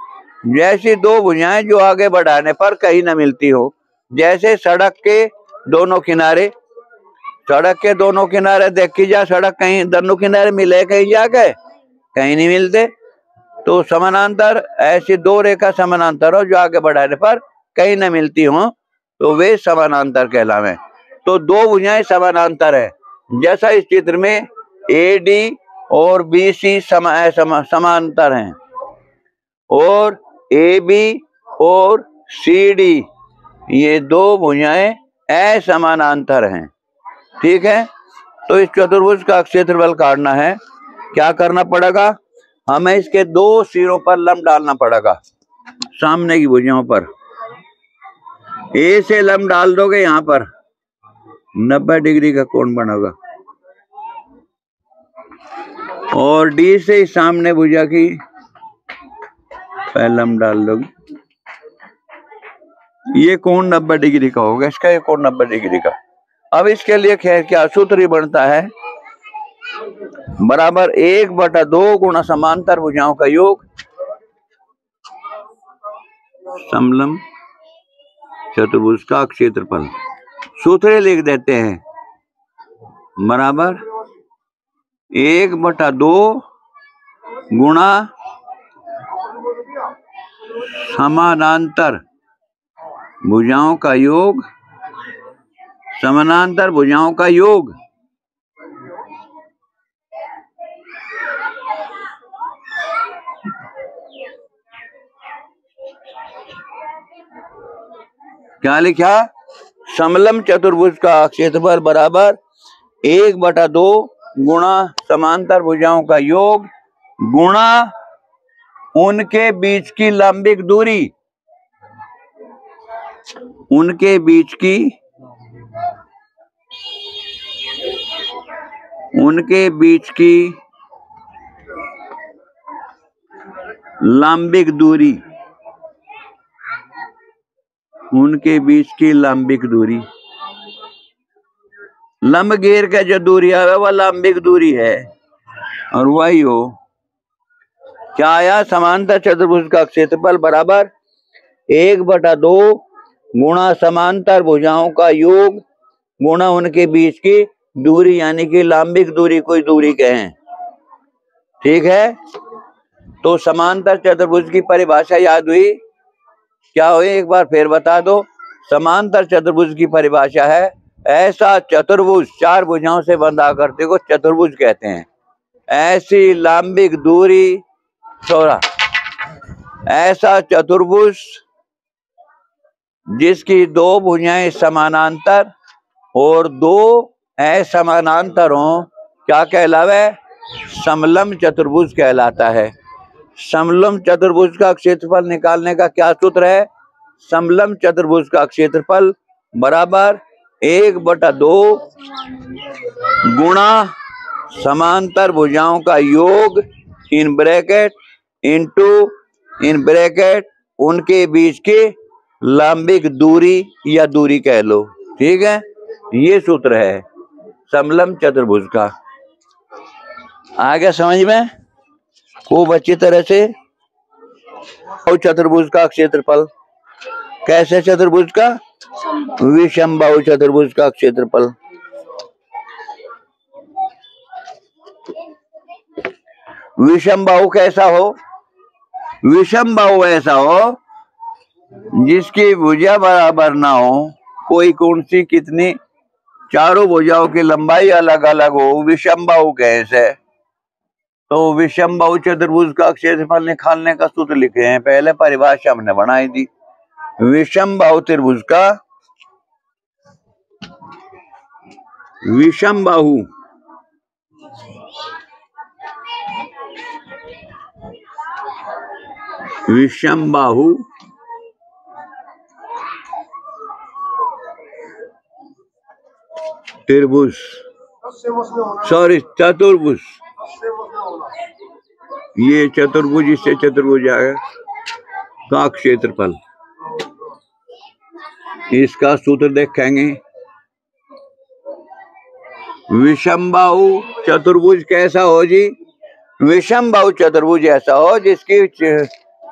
जैसी दो भुजाएं जो आगे बढ़ाने पर कहीं न मिलती हो, जैसे सड़क के दोनों किनारे, सड़क के दोनों किनारे देखी जा, सड़क कहीं दोनों किनारे मिले कहीं जाके, कहीं नहीं मिलते। तो समानांतर ऐसी दो रेखा समानांतर हो जो आगे बढ़ाने पर कहीं न मिलती हो, तो वे समानांतर कहलावे। तो दो भुजाएं समानांतर है, जैसा इस चित्र में ए डी और बी सी समांतर हैं और ए बी और सी डी ये दो भुजाएं असमानांतर हैं। ठीक है, तो इस चतुर्भुज का क्षेत्रफल काटना है। क्या करना पड़ेगा? हमें इसके दो सिरों पर लंब डालना पड़ेगा, सामने की भुजाओं पर। ए से लंब डाल दोगे यहाँ पर 90 डिग्री का कोण बनेगा और डी से सामने भुजा की लंब डाल दोगे, ये कोण 90 डिग्री का होगा, इसका ये कोण 90 डिग्री का। अब इसके लिए खैर क्या सूत्र ही बनता है, बराबर 1/2 गुणा समांतर भुजाओं का योग समलंब चतुर्भुज का क्षेत्रफल सूत्र लिख देते हैं, बराबर 1/2 गुणा समानांतर भुजाओं का योग, समानांतर भुजाओं का योग क्या लिखा? समलंब चतुर्भुज का क्षेत्रफल बराबर 1/2 गुणा समांतर भुजाओं का योग गुणा उनके बीच की लंबिक दूरी, उनके बीच की लंबिक दूरी, उनके बीच की लंबिक दूरी, लंब घेर का जो दूरी है वह लंबिक दूरी है, और वही हो क्या आया? समांतर चतुर्भुज का क्षेत्रफल बराबर 1/2 गुणा समांतर भुजाओं का योग गुणा उनके बीच की दूरी, यानी कि लंबिक दूरी कोई दूरी कहें, ठीक है। तो समांतर चतुर्भुज की परिभाषा याद हुई? क्या हुई एक बार फिर बता दो। समांतर चतुर्भुज की परिभाषा है ऐसा चतुर्भुज, 4 भुजाओं से बंधा करते को चतुर्भुज कहते हैं। ऐसी लंबिक दूरी चौड़ा, ऐसा चतुर्भुज जिसकी 2 भुजाएं समानांतर और 2 असमानांतर हों, क्या कहलावे? समलंब चतुर्भुज कहलाता है। समलंब चतुर्भुज का क्षेत्रफल निकालने का क्या सूत्र है? समलंब चतुर्भुज का क्षेत्रफल बराबर 1/2 गुणा समांतर भुजाओं का योग in bracket into in bracket उनके बीच की लंबिक दूरी या दूरी कह लो, ठीक है। ये सूत्र है समलंब चतुर्भुज का। आ गया समझ में खूब अच्छी तरह से? चतुर्भुज का क्षेत्रफल कैसे? चतुर्भुज का विषमबाहु चतुर्भुज का क्षेत्रफल विषमबाहु कैसा हो? विषमबाहु ऐसा हो जिसकी भुजा बराबर ना हो, कोई कौन सी कितनी, चारों भुजाओं की लंबाई अलग अलग हो, विषमबाहु कैसे? तो विषमबाहु चतुर्भुज का क्षेत्रफल निकालने का सूत्र लिखे हैं, पहले परिभाषा हमने बनाई थी। विषमबाहु त्रिभुज का विषमबाहु त्रिभुज, सॉरी चतुर्भुज, ये चतुर्भुज इससे चतुर्भुज आएगा का क्षेत्रफल, इसका सूत्र देखेंगे। विषमबाहु चतुर्भुज कैसा हो जी? विषमबाहु चतुर्भुज ऐसा हो जिसकी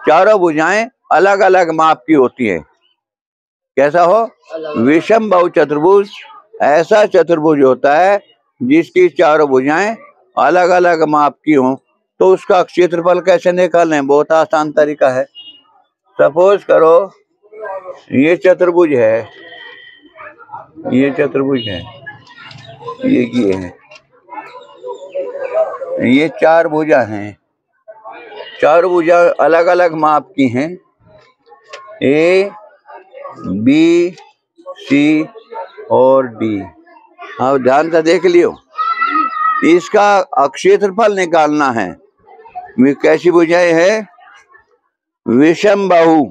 चारों भुजाएं अलग अलग माप की होती है। कैसा हो? विषमबाहु चतुर्भुज ऐसा चतुर्भुज होता है जिसकी चारों भुजाएं अलग अलग माप की हों। तो उसका क्षेत्रफल कैसे निकालें? बहुत आसान तरीका है। सपोज करो ये चतुर्भुज है, ये चतुर्भुज है, ये है, ये 4 भुजा हैं, 4 भुजा अलग अलग माप की हैं, ए बी सी और डी। अब ध्यान से देख लियो, इसका क्षेत्रफल निकालना है। कैसी भुजाएं है? विषमबाहु,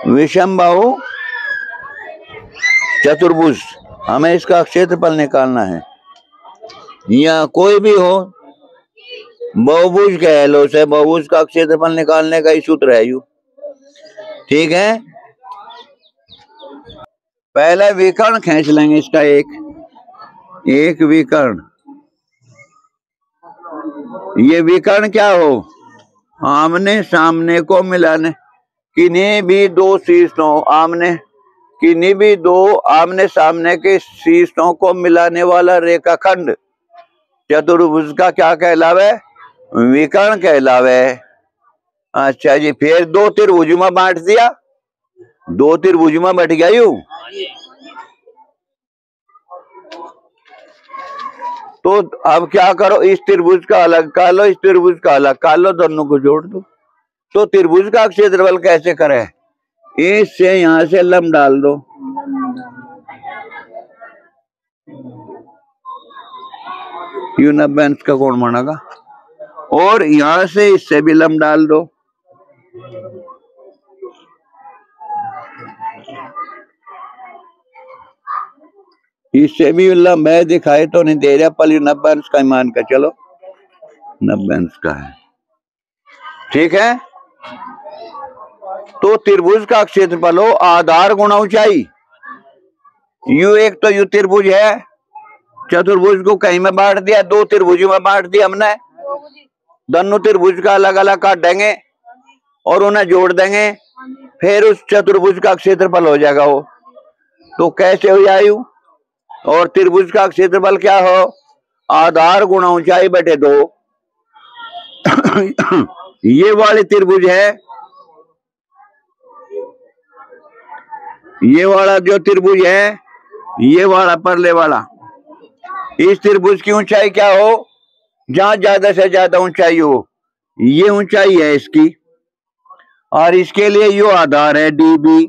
विषमबाहु चतुर्भुज, हमें इसका क्षेत्रफल निकालना है। या कोई भी हो, बहुभुज कह लो से, बहुभुज का क्षेत्रफल निकालने का ही सूत्र है यू, ठीक है। पहले विकर्ण खींच लेंगे इसका, एक विकर्ण। ये विकर्ण क्या हो? आमने सामने को मिलाने, किन्हीं भी दो शीर्षों आमने, किन्हीं भी दो आमने सामने के शीर्षों को मिलाने वाला रेखाखंड चतुर्भुज का क्या कहलावे? विकर्ण कहलावे। अच्छा जी, फिर दो त्रिभुज में बांट दिया, दो त्रिभुज में बट गया यूं। तो अब क्या करो, इस त्रिभुज का अलग कर लो, इस त्रिभुज का अलग कर लो, दोनों को जोड़ दो। तो त्रिभुज का क्षेत्रफल कैसे करें? इससे यहां से लंब डाल दो, यू 90 अंश का कोण बनेगा, और यहां से इससे भी लंब डाल दो। इससे भी लंब है, दिखाई तो नहीं दे रहा, पर 90 अंश का मान का चलो, 90 अंश का है। ठीक है, तो त्रिभुज का क्षेत्रफल हो आधार गुणा ऊंचाई। यू एक तो यू त्रिभुज है, चतुर्भुज को कहीं में बांट दिया, दो त्रिभुज में बांट दिया हमने, दोनों त्रिभुज का अलग अलग काट देंगे और उन्हें जोड़ देंगे, फिर उस चतुर्भुज का क्षेत्रफल हो जाएगा वो। तो कैसे हो जायू? और त्रिभुज का क्षेत्रफल क्या हो? आधार गुणा ऊंचाई बटे 2। ये वाले त्रिभुज है, ये वाला जो त्रिभुज है, ये वाला परले वाला, इस त्रिभुज की ऊंचाई क्या हो? जहां ज्यादा से ज्यादा ऊंचाई हो, ये ऊंचाई है इसकी, और इसके लिए यू आधार है db।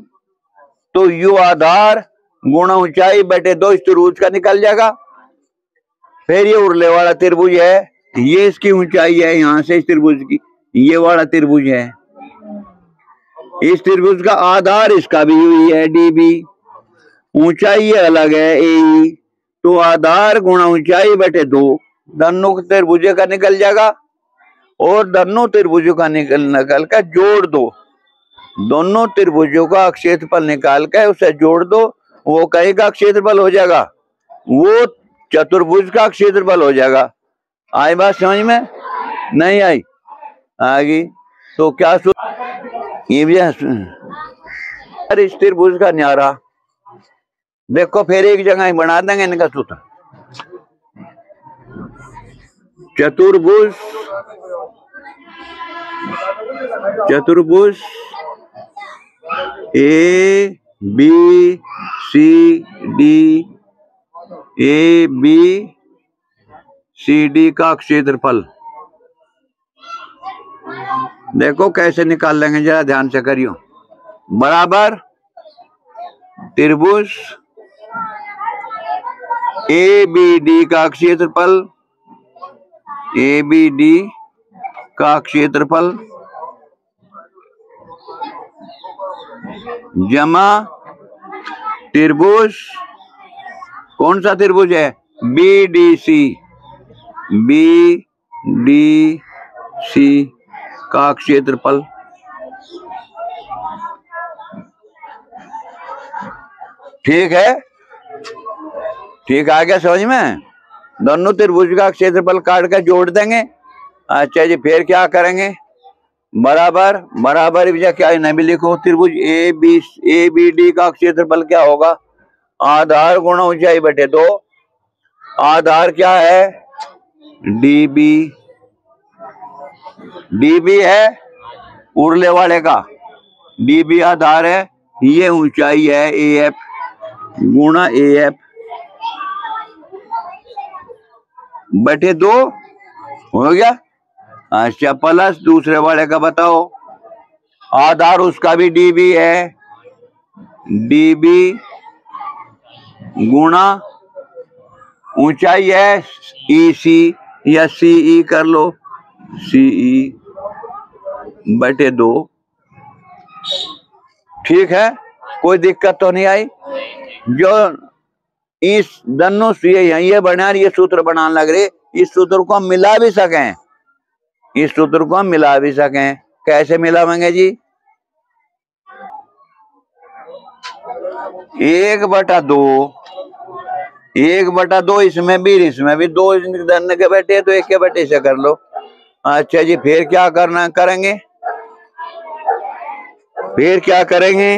तो यू आधार गुणा ऊंचाई बटे 2 इस त्रिभुज का निकल जाएगा। फिर ये उरले वाला त्रिभुज है, ये इसकी ऊंचाई है यहां से इस त्रिभुज की, ये वाला त्रिभुज है, इस त्रिभुज का आधार इसका भी यही है db, ऊंचाई ये अलग है ए। तो आधार गुणा ऊंचाई बटे 2, दोनों त्रिभुज का निकल जाएगा, और दोनों त्रिभुजों का निकल कर जोड़ दो, दोनों त्रिभुजों का क्षेत्रफल निकाल कर उसे जोड़ दो, वो कहीं का क्षेत्रफल हो जाएगा, वो चतुर्भुज का क्षेत्रफल हो जाएगा। आई बात समझ में? नहीं आई? आ गई। तो क्या ये भी इस त्रिभुज का न्यारा देखो, फिर एक जगह ही बना देंगे इनका सूत्र। चतुर्भुज, चतुर्भुज A B C D, A B C D का क्षेत्रफल देखो कैसे निकाल लेंगे, जरा ध्यान से करियो। बराबर त्रिभुज ए बी डी का क्षेत्रफल, ए बी डी का क्षेत्रफल जमा त्रिभुज, कौन सा त्रिभुज है? B D C, B D C का क्षेत्रफल। ठीक है, ठीक आ गया समझ में? दोनों त्रिभुज का क्षेत्रफल काट कर जोड़ देंगे। अच्छा जी, फिर क्या करेंगे? बराबर, बराबर क्या है, भी लिखो, त्रिभुज ए बी डी का क्षेत्रफल क्या होगा? आधार गुणा ऊंचाई बटे 2। आधार क्या है? डीबी, डीबी है उरले वाले का, डीबी आधार है, ये ऊंचाई है ए एफ गुणा ए एफ बटे 2 हो गया। अच्छा, प्लस दूसरे वाले का बताओ, आधार उसका भी डीबी है, डीबी गुणा ऊंचाई है ई सी या सीई कर लो, सीई बटे 2। ठीक है, कोई दिक्कत तो नहीं आई? जो इस दोनों ये बना, ये सूत्र बनाने लग रहे, इस सूत्र को हम मिला भी सकें, इस सूत्र को हम मिला भी सकें। कैसे मिलावेंगे जी? 1/2, 1/2 इसमें भी 2 धन के बैठे, तो 1 के बटे से कर लो, अच्छा जी, फिर क्या करना करेंगे? फिर क्या करेंगे?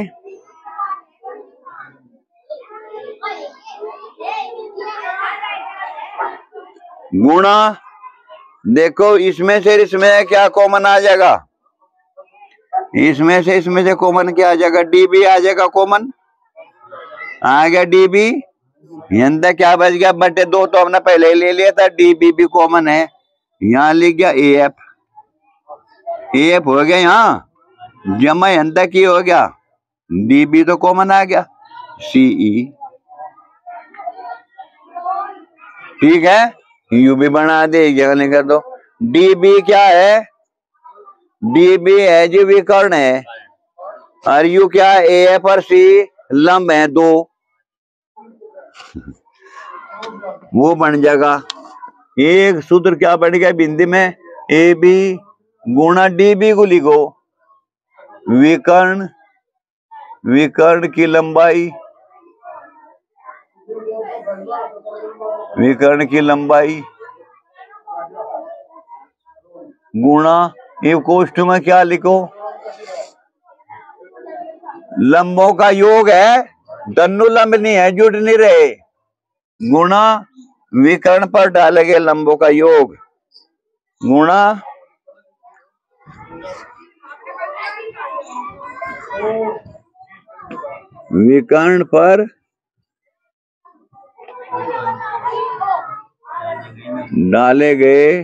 गुणा, देखो इसमें से इसमें क्या कॉमन आ जाएगा? इसमें से कॉमन क्या आ जाएगा? डीबी आ जाएगा कॉमन, आ गया डीबी। यंदा क्या बच गया? बटे 2 तो हमने पहले ही ले लिया था, डीबी भी कॉमन है, यहाँ लिख गया एफ। एफ हो गया यहाँ, जमा यंदा की हो गया, डीबी तो कॉमन आ गया, सीई। ठीक है, यू भी बना दे, एक जगह लिख दो। डीबी क्या है? डीबी है जी विकर्ण है, और यू क्या है? एफ और सी लंब है 2, वो बन जाएगा। एक सूत्र क्या बन गया बिंदी में? ए बी गुणा डी बी को लिखो, विकर्ण, विकर्ण की लंबाई, विकर्ण की लंबाई गुणा, ये कोष्ठ में क्या लिखो? लंबों का योग है, दोनों लंब नहीं है, जुड़ नहीं रहे, गुणा विकर्ण पर डालेंगे लंबों का योग, गुणा विकर्ण पर डाले गए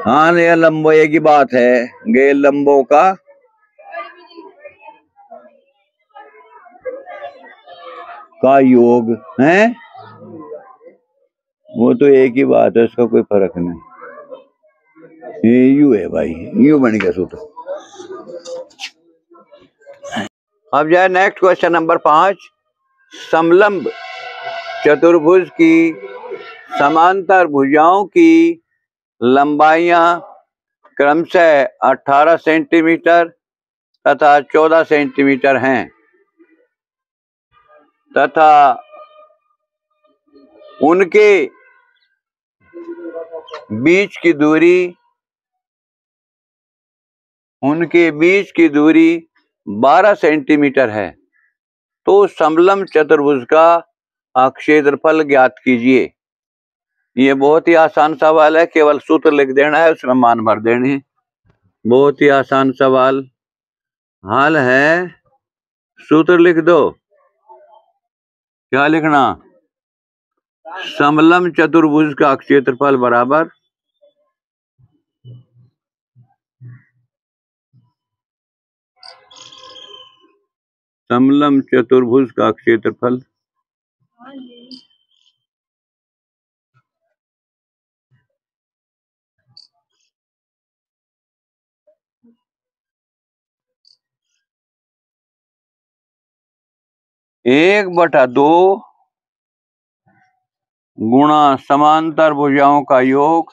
हाँ ये लंबों की बात है, गए लंबों का योग है, वो तो एक ही बात है, उसका कोई फर्क नहीं। ये यू है भाई, यू बन गया सूत्र। अब जाए नेक्स्ट क्वेश्चन नंबर 5। समलंब चतुर्भुज की समांतर भुजाओं की लंबाइयां क्रमशः 18 सेंटीमीटर तथा 14 सेंटीमीटर हैं, तथा उनके बीच की दूरी 12 सेंटीमीटर है, तो समलंब चतुर्भुज का क्षेत्रफल ज्ञात कीजिए। ये बहुत ही आसान सवाल है, केवल सूत्र लिख देना है, उसमें मान भर देने हैं। बहुत ही आसान सवाल, हल है, सूत्र लिख दो। क्या लिखना? समलंब चतुर्भुज का क्षेत्रफल बराबर समलंब चतुर्भुज का क्षेत्रफल एक बटा 2 गुणा समांतर भुजाओं का योग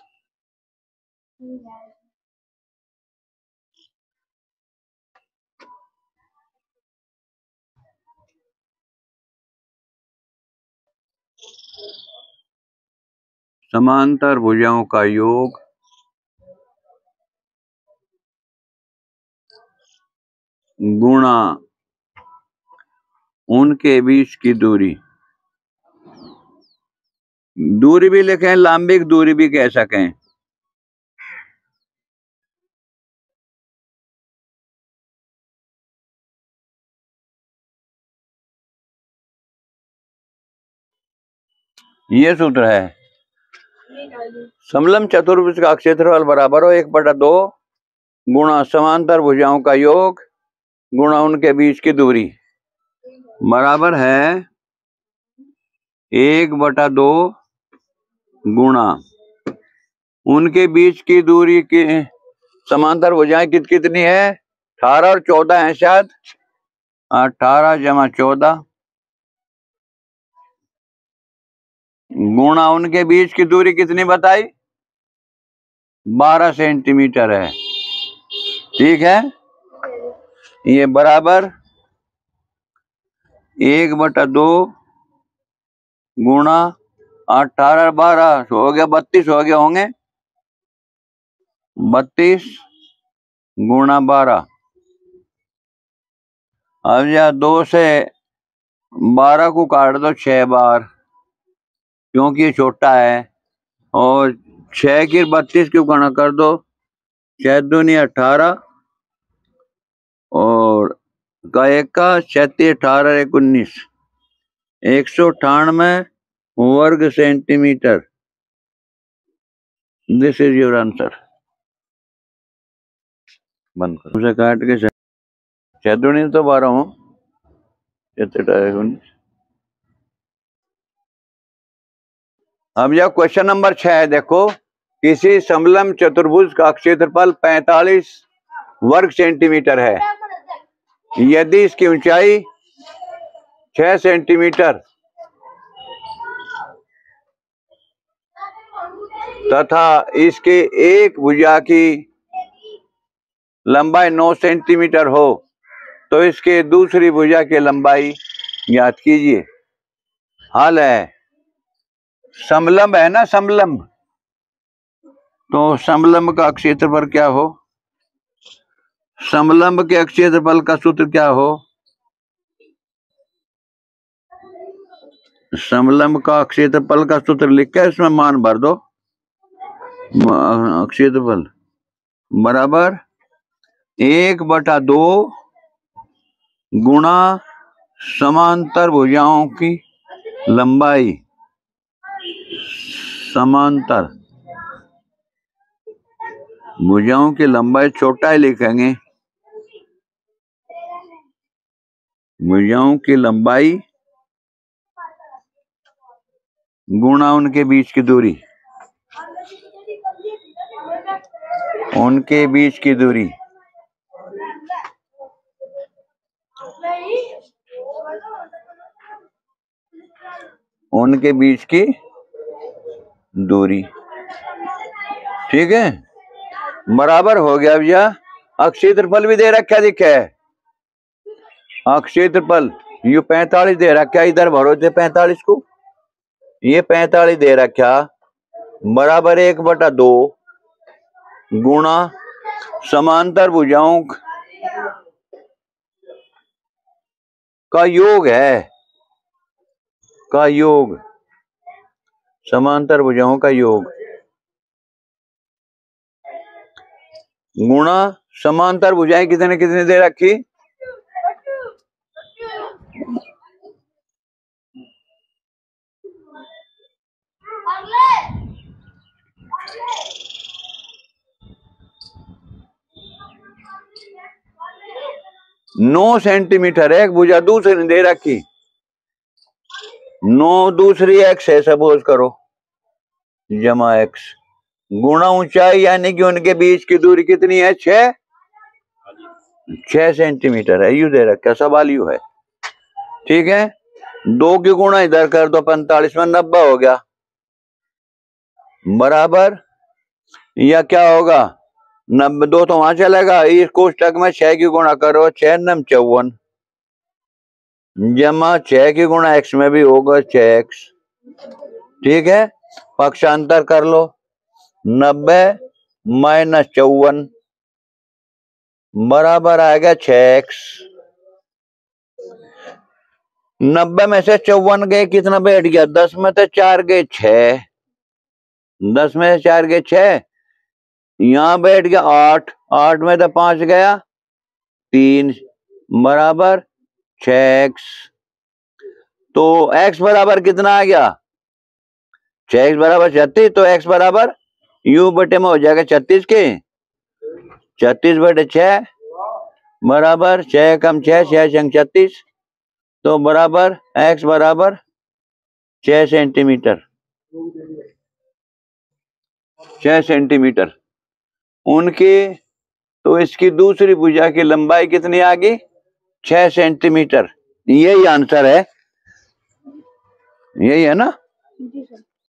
समांतर भुजाओं का योग गुणा उनके बीच की दूरी, दूरी भी लिखें, लंबिक दूरी भी कह सकें। ये सूत्र है, समलंब चतुर्भुज का क्षेत्रफल बराबर हो 1/2 गुणा समांतर भुजाओं का योग गुणा उनके बीच की दूरी, बराबर है 1/2 गुणा उनके बीच की दूरी की समांतर भुजाएं कितनी है? 18 और 14 है शायद, 18 जमा 14 गुणा उनके बीच की दूरी कितनी बताई? 12 सेंटीमीटर है। ठीक है, ये बराबर 1/2 गुणा 18 12 हो गया, 32 हो गया होंगे। 32 गुणा 12। अब या 2 से 12 को काट दो 6 बार, क्योंकि ये छोटा है। और 6 की 32 क्यों गणा कर दो, 6 दूनी 18 और का 1 का 36 18 1 19, 198 वर्ग centimetre. This is your answer. बंद करो, उसे काट के 6 दूनी तो 12 हो, 36 18 19। अब यह क्वेश्चन नंबर 6 है। देखो, किसी समलंब चतुर्भुज का क्षेत्रफल 45 वर्ग सेंटीमीटर है। यदि इसकी ऊंचाई 6 सेंटीमीटर तथा इसके एक भुजा की लंबाई 9 सेंटीमीटर हो, तो इसके दूसरी भुजा की लंबाई ज्ञात कीजिए। हल है, समलंब है ना, समलंब, तो समलंब का क्षेत्रफल क्या हो, समलंब के क्षेत्रफल का सूत्र क्या हो, समलंब का क्षेत्रफल का सूत्र लिख के इसमें मान भर दो। क्षेत्रफल बराबर 1/2 गुणा समांतर भुजाओं की लंबाई, समांतर भुजाओं की लंबाई छोटा ही लिखेंगे, भुजाओं की लंबाई गुणा उनके बीच की दूरी, उनके बीच की दूरी। उनके बीच की दूरी, ठीक है, बराबर हो गया। भैया क्षेत्रफल भी दे रखा दिखे, क्षेत्रफल यू 45 दे रखा, इधर भरो थे 45 को, ये 45 दे रखा, बराबर 1/2 गुणा समांतर भुजाओं का योग है, का योग, समांतर भुजाओं का योग गुणा समांतर भुजाएं कितने कितने दे रखी, 9 सेंटीमीटर एक भुजा, दूसरी दे रखी 9, दूसरी x है सपोज करो, जमा x गुणा ऊंचाई, यानी कि उनके बीच की दूरी कितनी है, 6 सेंटीमीटर है, यू दे रखा, सवाल यू है, ठीक है। 2 की गुणा इधर कर दो, 45 में 90 हो गया, बराबर या क्या होगा, 92 तो वहां चलेगा, इस कोष्टक में 6 की गुणा करो, 6 9 54 जमा 6 की गुणा x में भी होगा 6x, ठीक है, पक्षांतर कर लो, 90 माइनस 54 बराबर आएगा 6x। 90 में से 54 गए, कितना बैठ गया, 10 में से 4 गए 6, 10 में से 4 गए 6, यहां बैठ गया 8, 8 में से 5 गया 3 बराबर 6x। तो x बराबर कितना आ गया, 6x बराबर 36, तो x बराबर u बटे में हो जाएगा 36 के 36/6 बराबर 6 कम 6 6 संग 36, तो बराबर x बराबर 6 सेंटीमीटर, 6 सेंटीमीटर उनकी। तो इसकी दूसरी भुजा की लंबाई कितनी आ गई, 6 सेंटीमीटर। यही आंसर है, यही है ना।